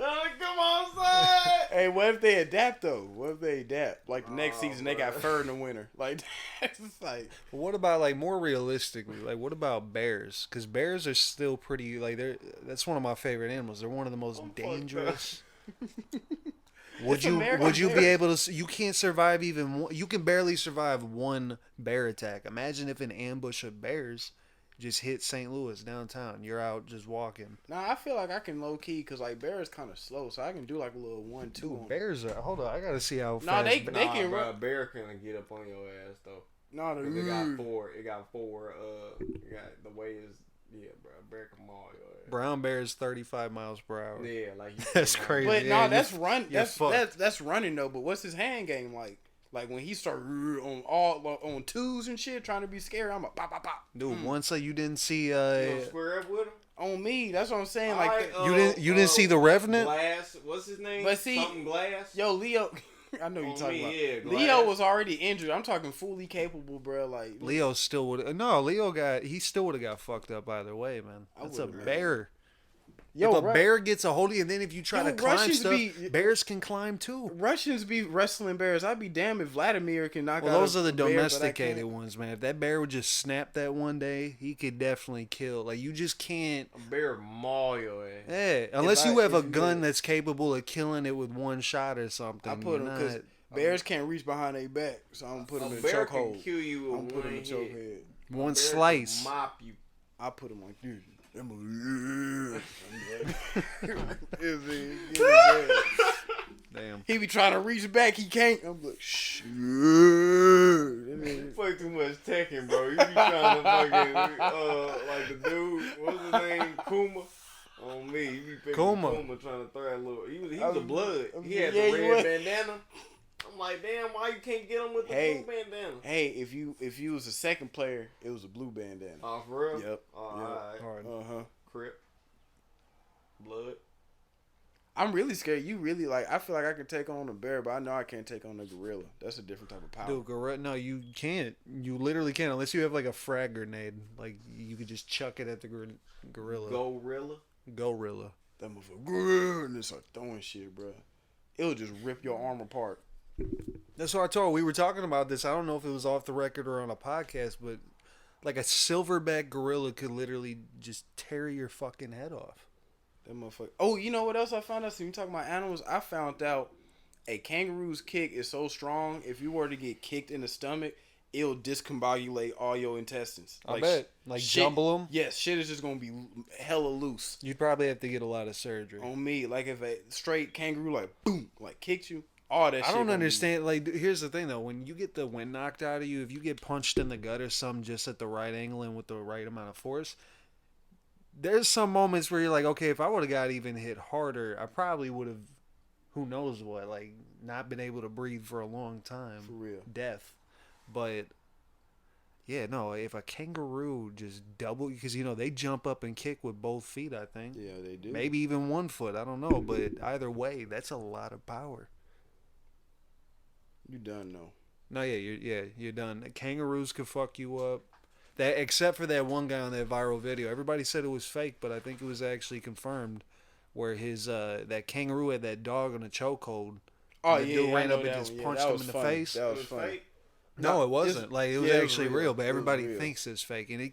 yeah, come outside. Hey, what if they adapt though? What if they adapt? Like the next Oh, season, they got bro. fur in the winter. Like it's like what about like more realistically? Like what about bears? Because bears are still pretty like they're. That's one of my favorite animals. They're one of the most dangerous. Would It's you American would you be bears. able to? You can't survive even. You can barely survive one bear attack. Imagine if an ambush of bears just hit St. Louis downtown. You're out just walking. nah. I feel like I can low key because like bears kind of slow, so I can do like a little 1-2. Dude, on bears are. Hold on, I gotta see how Nah, fast. they bears- can bro, run. a bear can get up on your ass though. No, Cause it got four. It got four. It got the way is bro. A bear can maul your ass. Brown bears 35 miles per hour. Yeah, like you That's can't crazy. But Yeah, no, you're that's f- run. you're fucked. That's running though. But what's his hand game like? Like when he start on all on twos and shit, trying to be scary. I'm a pop pop pop. Dude, once you didn't see You gonna square up with him? On me, that's what I'm saying. Like, Alright, you didn't see the Revenant? Glass. What's his name? But see- Something Glass. yo, Leo. I know you On talking me, about. yeah, Leo Glass. was already injured. I'm talking fully capable, bro. Like Leo still would no. He still would have got fucked up either way, man. I That's a would've, man. bear. Yo, if a bear gets a hold of you, and then if you try Yo, to climb Russians stuff, be- bears can climb too. Russians be wrestling bears. I'd be damned if Vladimir can knock Well, out. those are the a bear, but I domesticated can't. ones, man. If that bear would just snap that one day, he could definitely kill. Like you just can't. A bear maul your ass. Yeah, unless I- you have a if you gun did- that's capable of killing it with one shot or something. I put you're them because not- bears can't reach behind their back, so I'm gonna put them A in a bear can chokehold. kill you I'm with put them one in a hit. chokehead. one Bear can slice. Mop you. I put them like this. I'm Damn. he be trying to reach back, he can't. I'm like, shh. You play too much Tekken, bro. You be trying to fucking like the dude. What's his name? Kuma. On me, you be picking Kuma. Kuma trying to throw that little. He was a blood. He had Yeah, the he red was. bandana. I'm like, damn, why you can't get him with the Hey. blue bandana? Hey, if you was a second player, it was a blue bandana. Oh, for real? Yep. Oh, Yep. alright. Uh-huh. Crip. Blood. I'm really scared. You really like. I feel like I can take on a bear, but I know I can't take on a gorilla. That's a different type of power. Dude, no, you can't. You literally can't unless you have like a frag grenade. Like you could just chuck it at the gorilla. Gorilla. Gorilla. That motherfucker, and it's like throwing shit, bro. It'll just rip your arm apart. That's what I told. We were talking about this. I don't know if it was off the record or on a podcast, but like a silverback gorilla could literally just tear your fucking head off. That motherfucker. Oh, you know what else I found out? So you talking about animals? I found out a kangaroo's kick is so strong. If you were to get kicked in the stomach, it'll discombobulate all your intestines. I bet. Like jumble 'em? Yes, shit is just gonna be hella loose You'd probably have to get a lot of surgery. on me. Like if a straight kangaroo like boom, like kicked you, all that. I shit don't gonna be- understand. Like, here's the thing though: when you get the wind knocked out of you, if you get punched in the gut or something just at the right angle and with the right amount of force, there's some moments where you're like, okay, if I would have got even hit harder, I probably would have, who knows what, like not been able to breathe for a long time. For real. Death. But yeah, no, if a kangaroo just double, because they jump up and kick with both feet, I think. Yeah, they do. Maybe even one foot, I don't know, but either way, that's a lot of power. You done though. No, you're done. Kangaroos could fuck you up. That except for that one guy on that viral video. Everybody said it was fake, but I think it was actually confirmed. Where his that kangaroo had that dog on a chokehold, Oh And the yeah, dude I ran know up and that just one. Yeah, punched that him was in the funny. face. That It was was funny. fake. No, it wasn't. Like it was yeah, it was actually real. real, but It was everybody real. thinks it's fake, and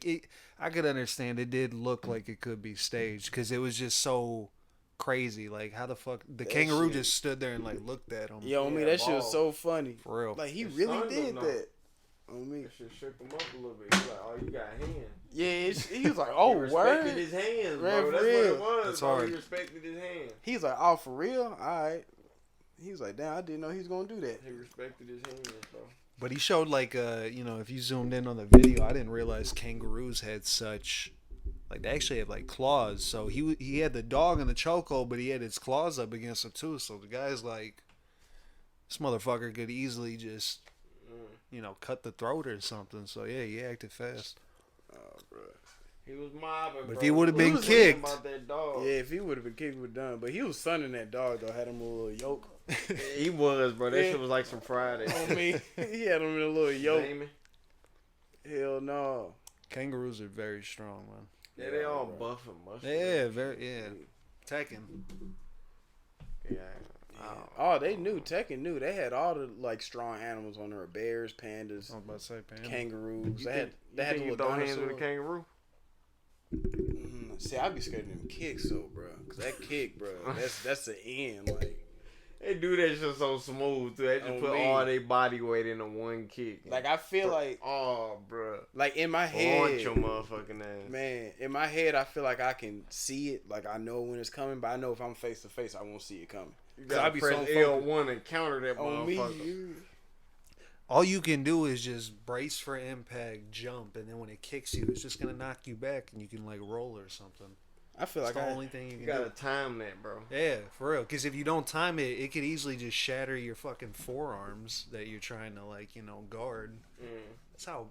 I could understand. It did look like it could be staged because it was just so crazy. Like how the fuck the That kangaroo shit- just stood there and like looked at him. Yo, on me, Yeah, that shit was ball. so funny. For real. Like he It really stunned him, did though. that. On me. That shit shook him up a little bit. He was like, oh, you got hands. Yeah, he was like, He oh, respected word. his hands, Man, bro. for That's real. what it was, That's bro. hard. He respected his hands. He's like, oh, for real? All right. He was like, damn, I didn't know he was gonna do that. He respected his hands, bro. But he showed like if you zoomed in on the video, I didn't realize kangaroos had such like they actually have like claws. So he had the dog in the chokehold, but he had his claws up against him too. So the guy's like, this motherfucker could easily just cut the throat or something. So yeah, he acted fast. Oh, bro. He was mobbing, But bro. if he would've been was kicked- about that dog. Yeah, if he would have been kicked, we're done. But he was sunning that dog though. Had him a little yoke. He was, bro. That Yeah. shit was like some Friday. On me, he had him in a little yoke. Damon. Hell no. Kangaroos are very strong, man. Yeah, they all bro. buff and muscular. Yeah. Tekken. Yeah. Oh, they knew. Tekken knew. They had all the like strong animals on there: bears, pandas, I was about to say, panda. kangaroos. You They had you think you the throw little hands with a dinosaurs. kangaroo? See, I'd be scared of them kicks, though, bro. Cause that kick, bro, that's the end. Like They do that shit so smooth, too. They just On put me. all their body weight into one kick. I feel like, oh, bro. like in my Launch head, your motherfucking ass. man. In my head, I feel like I can see it. Like I know when it's coming, but I know if I'm face to face, I won't see it coming. You 'Cause I gotta be press so focused L1 and counter that on me. motherfucker. All you can do is just brace for impact, jump, and then when it kicks you, it's just gonna knock you back, and you can like roll or something. I feel That's like the I. only thing you You can gotta do. time that, bro. Yeah, for real. Because if you don't time it, it could easily just shatter your fucking forearms that you're trying to guard. That's how.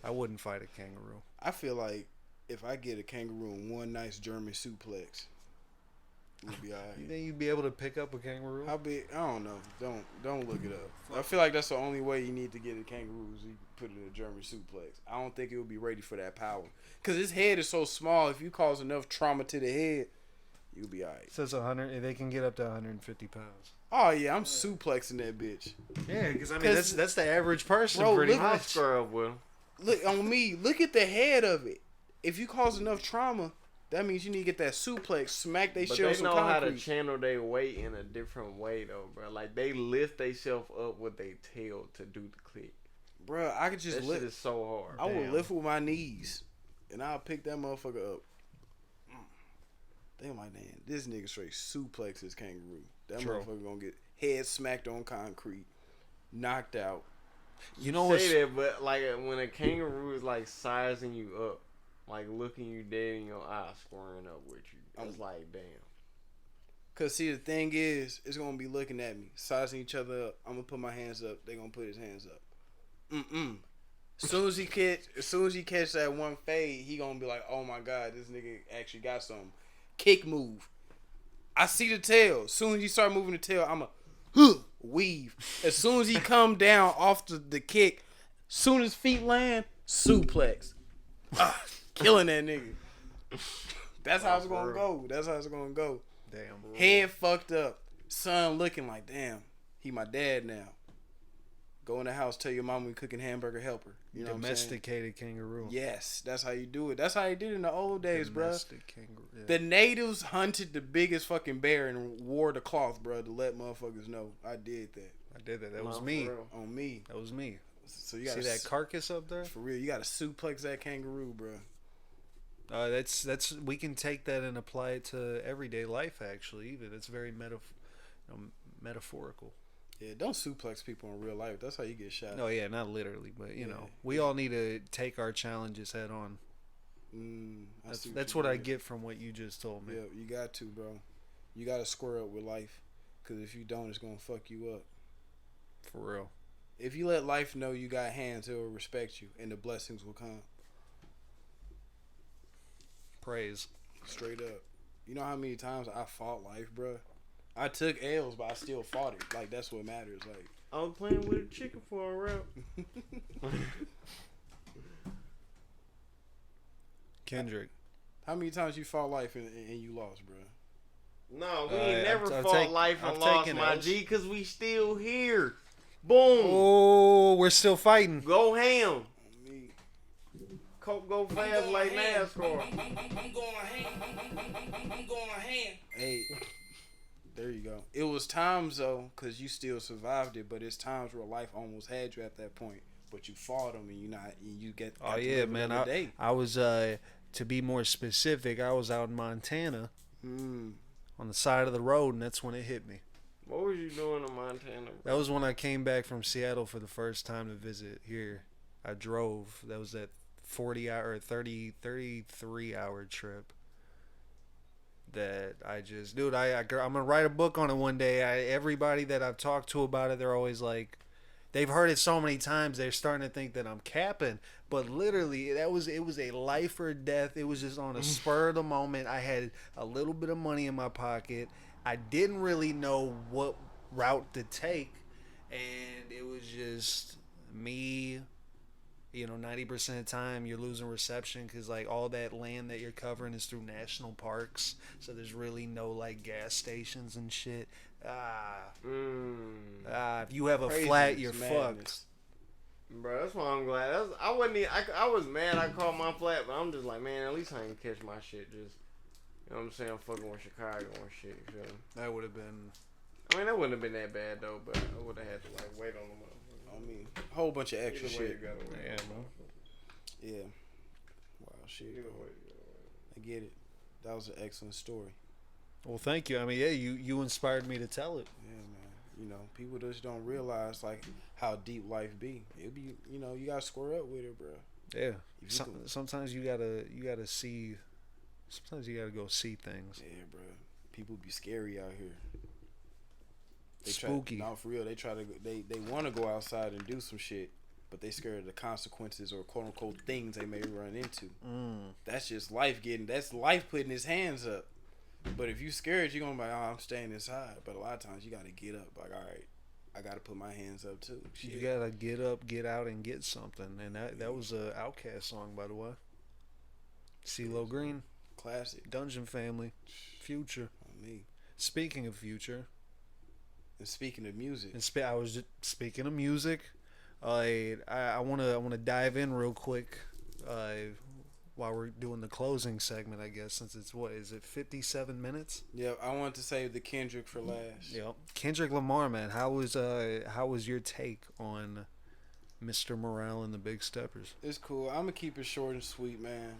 I wouldn't fight a kangaroo. I feel like if I get a kangaroo in one nice German suplex, we'll be You alright. think you'd be able to pick up a kangaroo? How big? I don't know. Don't look it up. I feel like that's the only way you need to get a kangaroo is you put it in a German suplex. I don't think it would be ready for that power because his head is so small. If you cause enough trauma to the head, you'll be alright. It says 100. They can get up to 150 pounds. Oh yeah, I'm suplexing that bitch. Yeah, because I mean 'Cause- that's the average person, Bro, pretty look- I'll much. scrub with him. Look on me. Look at the head of it. If you cause enough trauma, that means you need to get that suplex, smack they But shit on they some know how to concrete. channel their weight in a different way, though, bro. Like, they lift themselves up with their tail to do the click. Bro, I could just That shit lift. is so hard. I will Damn. lift with my knees, and I'll pick that motherfucker up. They like, man, this nigga straight suplex his kangaroo. That True. motherfucker gonna get head smacked on concrete, knocked out. You know what's Say that, but, like, when a kangaroo is, like, sizing you up, like, looking you dead in your eye, squaring up with you, it's like, damn. Cause see, the thing is, it's gonna be looking at me, sizing each other up. I'm gonna put my hands up. They gonna put his hands up. As soon as he catch that one fade, he gonna be like, "Oh my god, this nigga actually got something." Kick move. I see the tail. As soon as he start moving the tail, I'm a weave. As soon as he come down off the kick, soon as feet land, suplex. Killing that nigga. That's how it's gonna go. That's how it's gonna go. damn. Head fucked up. Son looking like, damn, he my dad now. Go in the house, tell your mom we cooking hamburger helper. You know what I'm saying? Domesticated kangaroo. Yes, that's how you do it. That's how you did it in the old days, bruh. Domestic kangaroo. Yeah. The natives hunted the biggest fucking bear and wore the cloth, bruh, to let motherfuckers know I did that I did that. That Nah, was for me. real. on me. That was me. So you See gotta that carcass up there? for real. You gotta suplex that kangaroo, bruh. That's we can take that and apply it to everyday life. Actually, even it's very metaphorical. Yeah, don't suplex people in real life. That's how you get shot. No, yeah, not literally, but you Yeah. know, we all need to take our challenges head on. That's what I get from what you just told me. Yeah, you got to, bro. You got to square up with life, because if you don't, it's gonna fuck you up. For real. If you let life know you got hands, it will respect you, and the blessings will come. Praise. Straight up. You know how many times I fought life, bro? I took L's, but I still fought it. Like, that's what matters. Like, I was playing with a chicken for a rep. Kendrick. how many times you fought life and you lost, bro? No, we ain't never I've fought take- life and I've lost, taken my L's. G, because we still here. Boom. Oh, we're still fighting. Go ham. Me. Coke go fast like NASCAR. I'm going ham. I'm going ham. Hey, there you go. It was times though, cause you still survived it, but it's times where life almost had you at that point, but you fought them and you get. Oh got to yeah, live man. another day. I was to be more specific, I was out in Montana Mm. on the side of the road, and that's when it hit me. What was you doing in Montana, bro? That was when I came back from Seattle for the first time to visit here. I drove. That was that 40-hour, 33-hour trip. That I just, dude, I'm gonna write a book on it one day. Everybody that I've talked to about it, they're always like, they've heard it so many times, they're starting to think that I'm capping. But literally, it was a life or death. It was just on a spur of the moment. I had a little bit of money in my pocket. I didn't really know what route to take, and it was just me. 90% of the time you're losing reception because like all that land that you're covering is through national parks, so there's really no like gas stations and shit. If you have a flat, you're fucked. Bro, that's why I'm glad. I wasn't. I was mad. I called my flat, but I'm just like, man, at least I ain't catch my shit. Just, you know what I'm saying, fucking with Chicago and shit. You feel me? That would have been. I mean, that wouldn't have been that bad though, but I would have had to like wait on the motherfucker. I mean, a whole bunch of extra Either way, shit. you gotta wait. Yeah, bro. Yeah. Wow, shit. Either Bro. way, you gotta wait. I get it. That was an excellent story. Well, thank you. I mean, yeah, you inspired me to tell it. Yeah, man. People just don't realize like how deep life be. It be, you gotta square up with it, bro. Yeah. If you Sometimes you gotta see. Sometimes you gotta go see things. Yeah, bro. People be scary out here. Spooky. No, for real. They try to. They want to go outside and do some shit, but they scared of the consequences or quote unquote things they may run into. That's just life getting. That's life putting his hands up. But if you scared, you're gonna be like, oh, I'm staying inside. But a lot of times you gotta get up. Like, all right, I gotta put my hands up too. Shit. You gotta get up, get out, and get something. And that was a Outkast song, by the way. CeeLo Green, Classic. Dungeon Family, Future. On me. Speaking of Future, And speaking of music, and I was just speaking of music. I wanna dive in real quick. While we're doing the closing segment, I guess, since it's 57 minutes? yeah, I wanted to save the Kendrick for last. Yep. Kendrick Lamar, man, how was your take on Mr. Morale and the Big Steppers? It's cool. I'm gonna keep it short and sweet, man.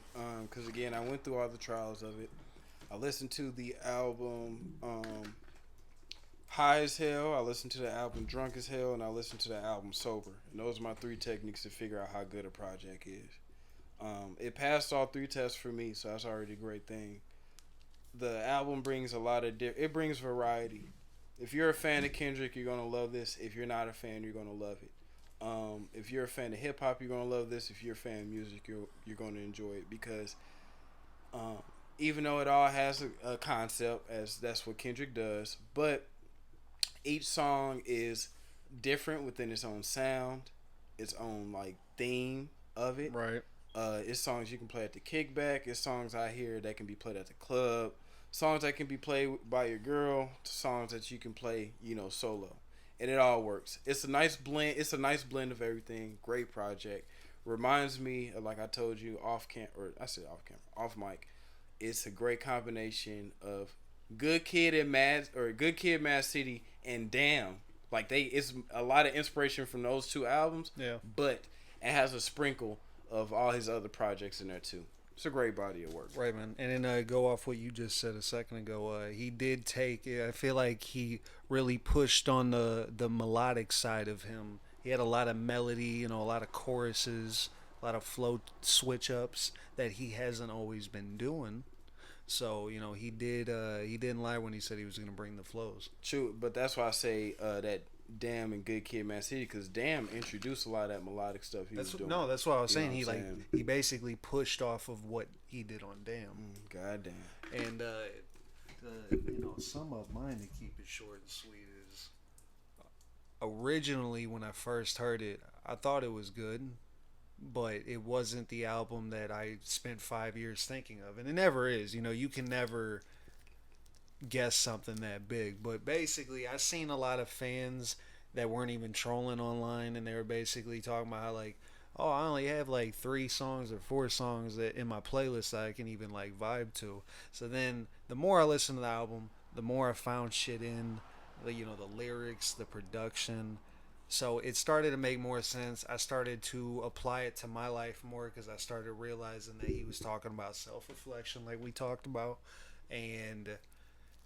Cause again, I went through all the trials of it. I listened to the album High as Hell. I listened to the album Drunk as Hell, and I listened to the album Sober. And those are my 3 techniques to figure out how good a project is. It passed all 3 tests for me, so that's already a great thing. The album brings a lot of it brings variety. If you're a fan of Kendrick, you're gonna love this. If you're not a fan, you're gonna love it. If you're a fan of hip hop, you're gonna love this. If you're a fan of music, you're gonna enjoy it because even though it all has a concept, as that's what Kendrick does, but each song is different within its own sound, its own like theme of it. Right. It's songs you can play at the kickback. It's songs I hear that can be played at the club. Songs that can be played by your girl. Songs that you can play, solo. And it all works. It's a nice blend. It's a nice blend of everything. Great project. Reminds me of, like I told you off mic. It's a great combination of Good Kid, Mad City, and Damn. Like it's a lot of inspiration from those 2 albums. Yeah. But it has a sprinkle of all his other projects in there too. It's a great body of work. Right, man. And then go off what you just said a second ago. He did take. I feel like he really pushed on the melodic side of him. He had a lot of melody, a lot of choruses, a lot of flow switch ups that he hasn't always been doing. So he didn't lie when he said he was going to bring the flows. True, but that's why I say that Damn and Good Kid, Mad City, because Damn introduced a lot of that melodic stuff he was doing. No, that's what I was You know saying. what I'm saying? He basically pushed off of what he did on Damn. God damn. And some of mine, to keep it short and sweet, is originally when I first heard it, I thought it was good, but it wasn't the album that I spent 5 years thinking of, and it never is. You can never guess something that big. But basically, I seen a lot of fans that weren't even trolling online, and they were basically talking about how like, oh, I only have like 3 songs or 4 songs that in my playlist that I can even like vibe to. So then, the more I listened to the album, the more I found shit in, the lyrics, the production. So it started to make more sense. I started to apply it to my life more because I started realizing that he was talking about self reflection, like we talked about, and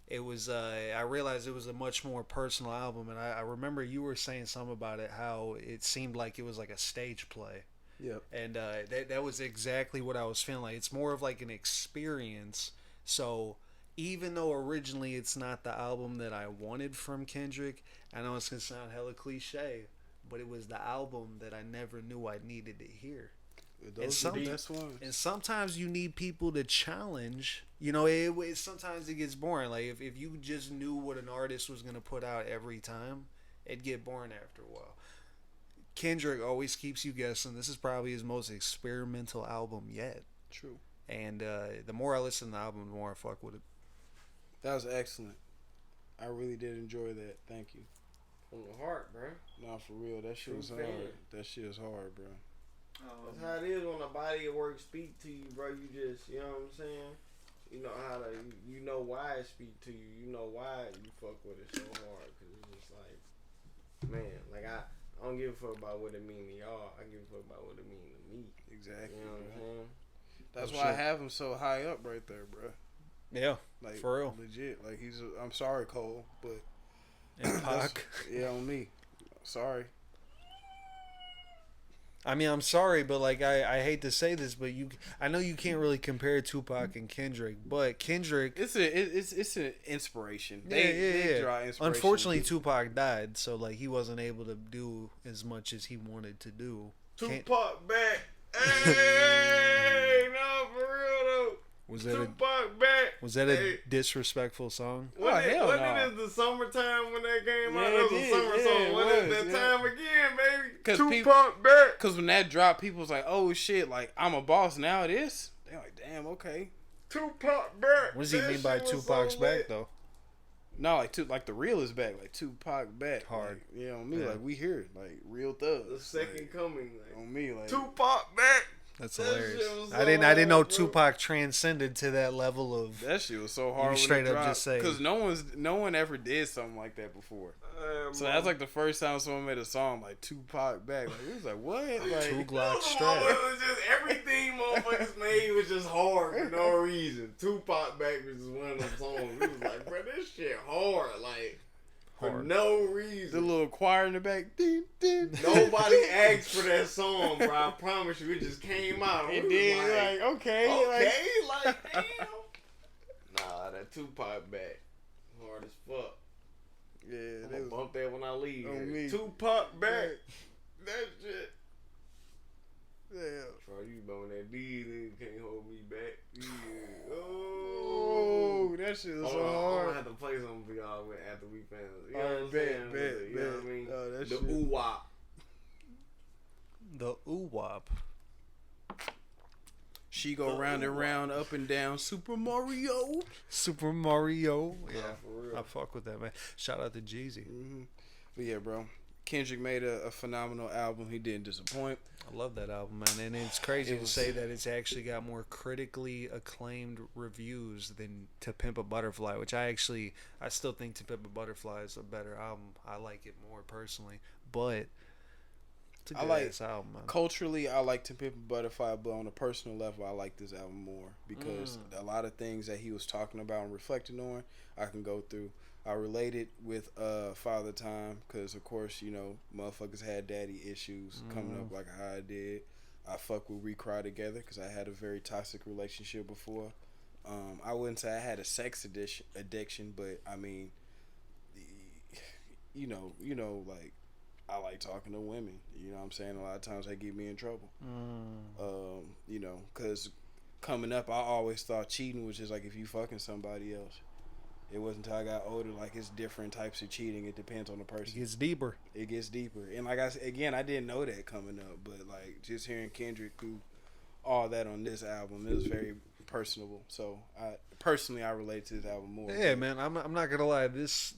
it was I realized it was a much more personal album, and I remember you were saying something about it, how it seemed like it was like a stage play. Yep. And that was exactly what I was feeling like. It's more of like an experience. So even though originally it's not the album that I wanted from Kendrick, I know it's gonna sound hella cliche, but it was the album that I never knew I needed to hear. Those are the best ones. And sometimes you need people to challenge. Sometimes it gets boring. Like if you just knew what an artist was gonna put out every time, it'd get boring after a while. Kendrick always keeps you guessing. This is probably his most experimental album yet. True. And the more I listen to the album, the more I fuck with it. That was excellent. I really did enjoy that. Thank you. From the heart, bro. Nah, for real. That shit was hard. That shit is hard, bro. That's how it is when a body of work speak to you, bro. You just, you know what I'm saying? You know how to, you know why it speak to you. You know why you fuck with it so hard. Because it's just like, man, like I don't give a fuck about what it mean to y'all. I give a fuck about what it mean to me. Exactly. You know what I'm saying? That's why I have him so high up right there, bro. Yeah, like for real. Legit. Like I'm sorry, Cole, but and Pac. Yeah, on me. Sorry. I mean, I'm sorry, but like I hate to say this, but I know you can't really compare Tupac and Kendrick, but Kendrick, it's an inspiration. Yeah. They draw inspiration. Unfortunately, Tupac died, so like he wasn't able to do as much as he wanted to do. Tupac back. Hey, no, for real though. Was that Tupac back? Was that a disrespectful song? Wasn't it the summertime when that came out? It was a summer song. Wasn't it that time again, baby? Tupac back. Because when that dropped, people was like, "Oh shit!" Like I'm a boss now. It is. They're like, "Damn, okay." Tupac back. What does he mean by Tupac's back though? No, like the real is back. Like Tupac back. Hard. Like, yeah, on me. Yeah. Like we here. Like real thugs. The second coming. Like, on me. Like Tupac back. That's hilarious. I didn't know Tupac transcended to that level of. That shit was so hard. You straight up just say, because no one ever did something like that before. So that's like the first time someone made a song like Tupac back. Like it was like what? Like 2 Glock strap. It was just everything motherfuckers made was just hard for no reason. Tupac back was just one of them songs. It was like, bro, this shit hard. Like. For no reason. The little choir in the back. Ding, ding. Nobody asked for that song, bro. I promise you, it just came out. It did. Like, okay. Like damn. Nah, that Tupac back. Hard as fuck. Yeah, I'm gonna bump that when I leave. On me. Tupac back. That shit. Yeah. Try you blowing that D, then can't hold me back. Yeah. Oh, that shit is so hard. I'm gonna have to play something for y'all after we finish. You know what I'm saying? You know what I mean? Oh, that the shit. oo-wop. The oo-wop. She go round and round, up and down. Super Mario. Super Mario. Yeah, for real. I fuck with that, man. Shout out to Jeezy. Mm-hmm. But yeah, bro. Kendrick made a phenomenal album. He didn't disappoint. I love that album, man. And it's crazy to say that it's actually got more critically acclaimed reviews than To Pimp a Butterfly, which I still think To Pimp a Butterfly is a better album. I like it more personally. But it's a good ass album, man. Culturally, I like To Pimp a Butterfly, but on a personal level, I like this album more because a lot of things that he was talking about and reflecting on, I can go through. I related with Father Time because, of course, you know, motherfuckers had daddy issues coming up like how I did. I fuck with We Cry Together because I had a very toxic relationship before. I wouldn't say I had a sex addiction, but I mean, you know, like I like talking to women. You know what I'm saying? A lot of times they get me in trouble. You know, because coming up, I always thought cheating was just like if you fucking somebody else. It wasn't until I got older, like it's different types of cheating. It depends on the person. It gets deeper. It gets deeper. And like I said, again, I didn't know that coming up, but like just hearing Kendrick do all that on this album, it was very personable. So I relate to this album more. Yeah, man. I'm not gonna lie. This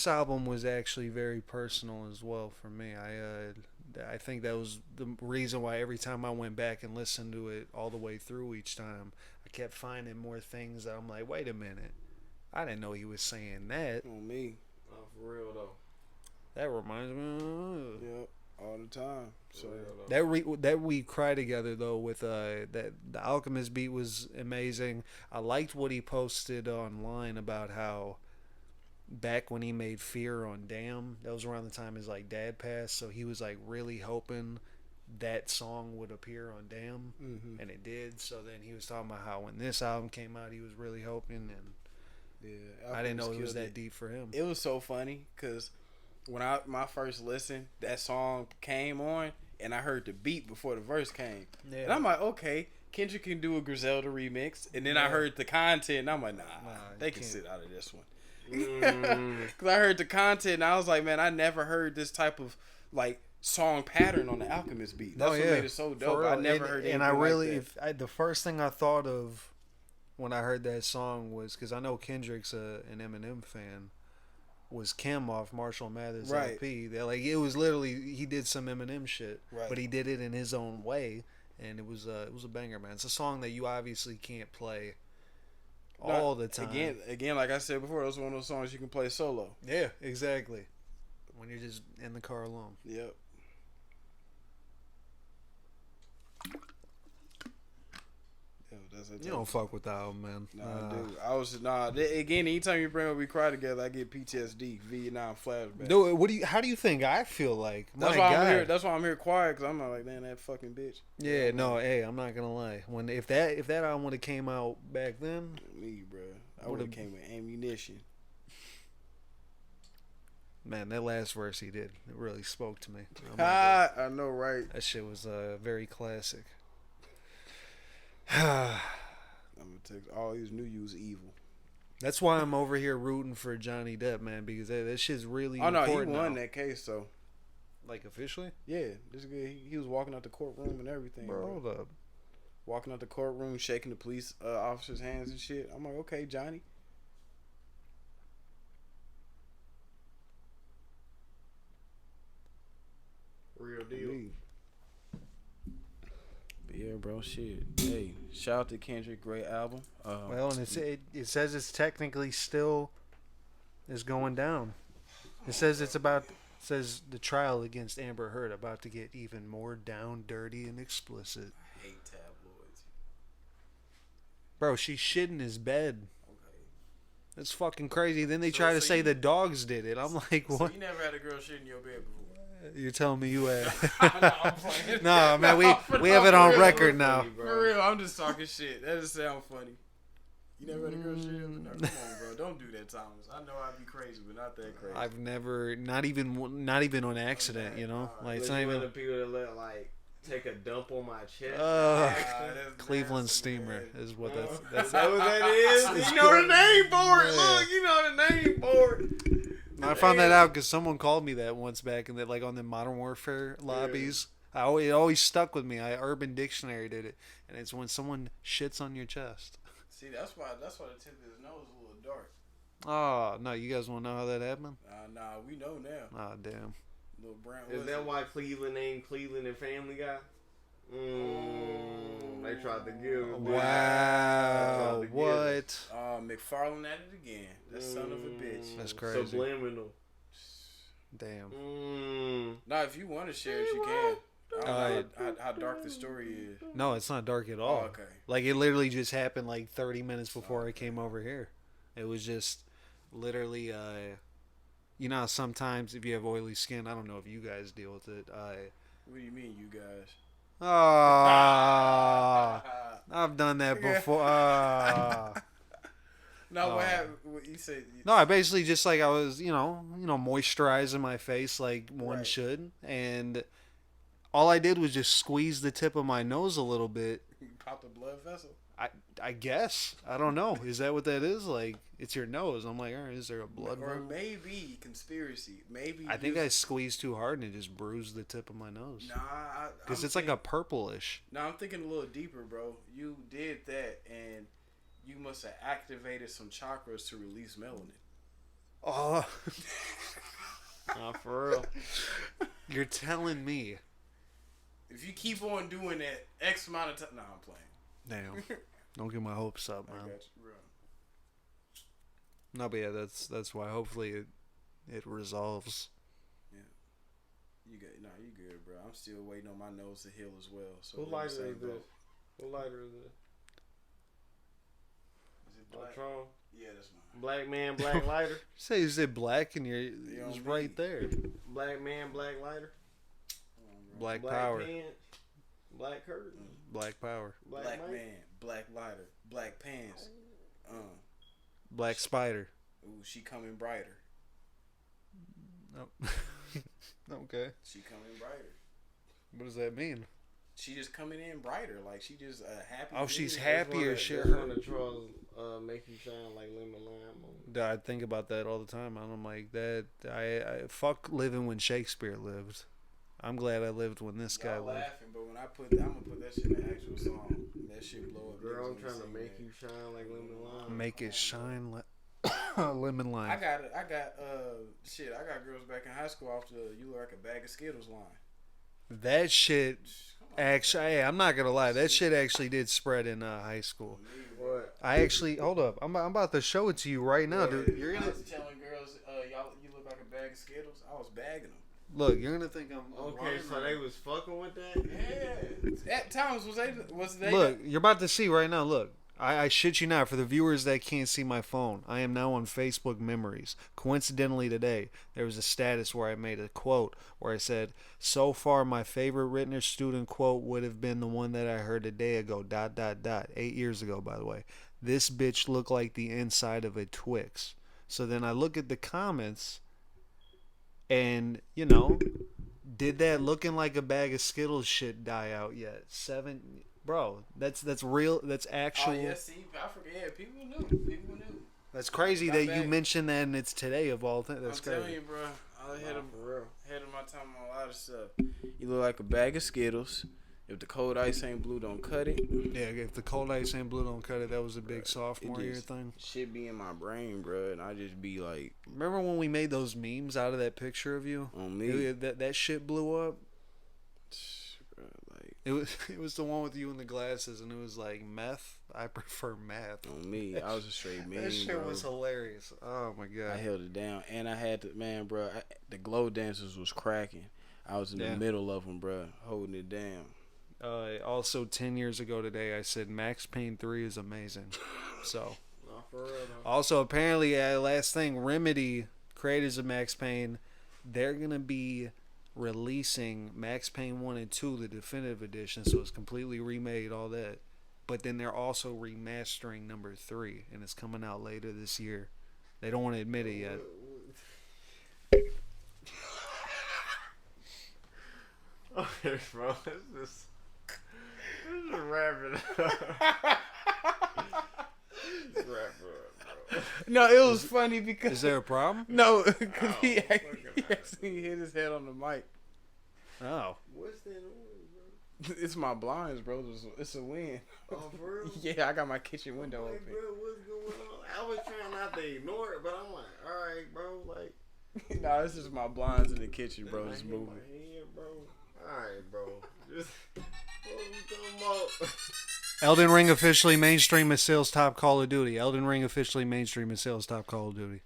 album was actually very personal as well for me. I think that was the reason why every time I went back and listened to it all the way through each time, I kept finding more things that I'm like, wait a minute, I didn't know he was saying that. On me. Oh, for real though. That reminds me. Yep. All the time. So That we cry together though with that the Alchemist beat was amazing. I liked what he posted online about how back when he made Fear on Damn, that was around the time his like dad passed, so he was like really hoping that song would appear on Damn, and it did. So then he was talking about how when this album came out, he was really hoping, and yeah, I didn't know it was that deep for him. It was so funny because when my first listen, that song came on, and I heard the beat before the verse came, and I'm like, okay, Kendrick can do a Griselda remix, and then I heard the content, and I'm like, nah they can sit out of this one. Because I heard the content and I was like, man, I never heard this type of like song pattern on the Alchemist beat. That's what made it so dope. I never heard anything. And I really, like the first thing I thought of when I heard that song was, because I know Kendrick's an Eminem fan, was Kim off Marshall Mathers LP. That like it was literally he did some Eminem shit, but he did it in his own way, and it was a banger, man. It's a song that you obviously can't play all the time. Again, like I said before, it was one of those songs you can play solo. Yeah, exactly. When you're just in the car alone. Yep. You don't fuck with that album, man. Nah, dude. I was again. Anytime you bring up We Cry Together, I get PTSD, Vietnam flashback. Dude, how do you think I feel like? That's why I'm here. That's why I'm here quiet, because I'm not like, man, that fucking bitch. Yeah, no, hey, I'm not gonna lie. If that album would have came out back then, me, bro, I would have came with ammunition. Man, that last verse he did, it really spoke to me. I know, right? That shit was very classic. I'm gonna take all these new use evil. That's why I'm over here rooting for Johnny Depp, man, because that shit's really important. Oh no, he won that case, though. Like officially? Yeah, this guy, he was walking out the courtroom and everything. Bro, hold up. Walking out the courtroom, shaking the police officers' hands and shit. I'm like, okay, Johnny. Real deal. But yeah, bro, shit. Hey, shout out to Kendrick, great album. Well, and it says it's technically still is going down. It says says the trial against Amber Heard about to get even more down, dirty, and explicit. I hate tabloids. Bro, she shit in his bed. Okay. That's fucking crazy. Then they try to say the dogs did it. I'm like, what? So you never had a girl shit in your bed before? You're telling me you had? No, I'm playing. No, man, we have it on record now. For real, I'm just talking shit. That just sound funny. You never had a girl shit? No, come on, bro. Don't do that, Thomas. I know I'd be crazy, but not that crazy. I've never, not even on accident, you know. Like it's not even the people that let like take a dump on my chest. Cleveland Steamer is what that's. Is that what that is? You know the name for it. Look, you know the name for it. I found that out because someone called me that once back in the like on the Modern Warfare lobbies. It always stuck with me. Urban Dictionary did it, and it's when someone shits on your chest. See, that's why the tip of his nose is a little dark. Oh no, you guys want to know how that happened? Nah, we know now. Oh damn. Little brown. Is that why Cleveland named Cleveland and Family Guy? They tried to give him. Wow. What? McFarlane at it again. That son of a bitch. That's crazy. Subliminal. Damn. Nah, if you want to share it, you can. I don't know how dark the story is. No, it's not dark at all. Oh, okay. Like it literally just happened like 30 minutes before I came over here. It was just literally you know how sometimes if you have oily skin, I don't know if you guys deal with it. What do you mean, you guys? I've done that before. No, what happened? What you said? No, I basically just like I was, moisturizing my face like one should, and all I did was just squeeze the tip of my nose a little bit. You popped a blood vessel. I guess. I don't know. Is that what that is? Like, it's your nose. I'm like, all right, is there a blood Or vote? maybe conspiracy. Maybe I think I squeezed too hard and it just bruised the tip of my nose. Nah, Because it's like a purplish. No, I'm thinking a little deeper, bro. You did that, and you must have activated some chakras to release melanin. Oh, Nah, for real. you're telling me. If you keep on doing that X amount of time, nah, I'm playing. Damn. Don't get my hopes up, I man. got you, bro. No, but yeah, that's why. Hopefully it resolves. You good? Nah, you good, bro. I'm still waiting on my nose to heal as well. So What lighter is this? What lighter is this? Is it black? Patron? Yeah, that's mine. Black man, black lighter. Say you said black and it on was me. right there. Black man, black lighter. Hold on, bro. Black Black power. pants. Black curtain. Black power. Black, Black mic. man, black lighter, black pants. Black spider. Ooh, she coming brighter. Oh. Okay. She coming brighter. What does that mean? She just coming in brighter, like she just happy. Oh, she's being- happy or shit. That's when the trolls make you shine like lemon lime. I think about that all the time. I'm like that. I fuck living when Shakespeare lived. I'm glad I lived when this guy Y'all lived. laughing, but when I'm gonna put that shit in the actual song. That shit blow up. Girl, I'm niggas trying to sing make that. you shine like lemon lime. Make it shine like lemon lime. I got shit. I got girls back in high school off the "You Look Like a Bag of Skittles" line. That shit Come on, actually. Hey, I'm not gonna lie. That shit actually did spread in high school. What? I actually hold up. I'm about to show it to you right now, dude. You're I gonna was telling girls, you look like a bag of Skittles. I was bagging them. look. You're gonna think I'm Okay, lying so right they now. was fucking with that? Yeah. At times was they Look, you're about to see right now. Look, I shit you not. For the viewers that can't see my phone, I am now on Facebook Memories. Coincidentally, today there was a status where I made a quote where I said, "So far, my favorite written or student quote would have been the one that I heard a day ago. ... 8 years ago, by the way. This bitch looked like the inside of a Twix." So then I look at the comments, and you know, did that looking like a bag of Skittles shit die out yet? Bro, that's real. That's actual. Oh yeah, see, I forget. Yeah, people knew. People knew. That's crazy Got that back. you mentioned that, and it's today of all things. That's I'm telling crazy. you, bro. I had For real. ahead of my time on a lot of stuff. You look like a bag of Skittles. If the cold ice ain't blue, don't cut it. Yeah, if the cold ice ain't blue, don't cut it. That was a big sophomore It year just- thing. Shit be in my brain, bro, and I just be like, Remember when we made those memes out of that picture of you? on me. That shit blew up. Bro, like, It was the one with you in the glasses, and it was like meth. I prefer math. on me. I was a straight meme, That shit bro. was hilarious. Oh my I god. held it down, and I had to, man, bro. The glow dancers was cracking. I was in Yeah. the middle of them, bro, holding it down. Also, 10 years ago today, I said Max Payne 3 is amazing. So, Nah, for real though. also apparently, last thing, Remedy, creators of Max Payne, they're gonna be releasing Max Payne 1 and 2, the definitive edition, so it's completely remade, all that. But then they're also remastering number 3, and it's coming out later this year. They don't want to admit it yet. Okay, bro. Let's just wrap it up. Let's wrap it up, bro. No, it was funny because Is there a problem? no, because he fucking actually hit his head on the mic. Oh. What's that noise, bro? It's my blinds, bro. It's a win. Oh, for real? Yeah, I got my kitchen window Like, open. bro, what's going on? I was trying not to ignore it, but I'm like, all right, bro. Like, Nah, this is my blinds in the kitchen, bro. like, It's hit moving. my head, bro. All right, bro. Just what we talking about? Elden Ring officially mainstream as sales top Call of Duty. Elden Ring officially mainstream as sales top Call of Duty.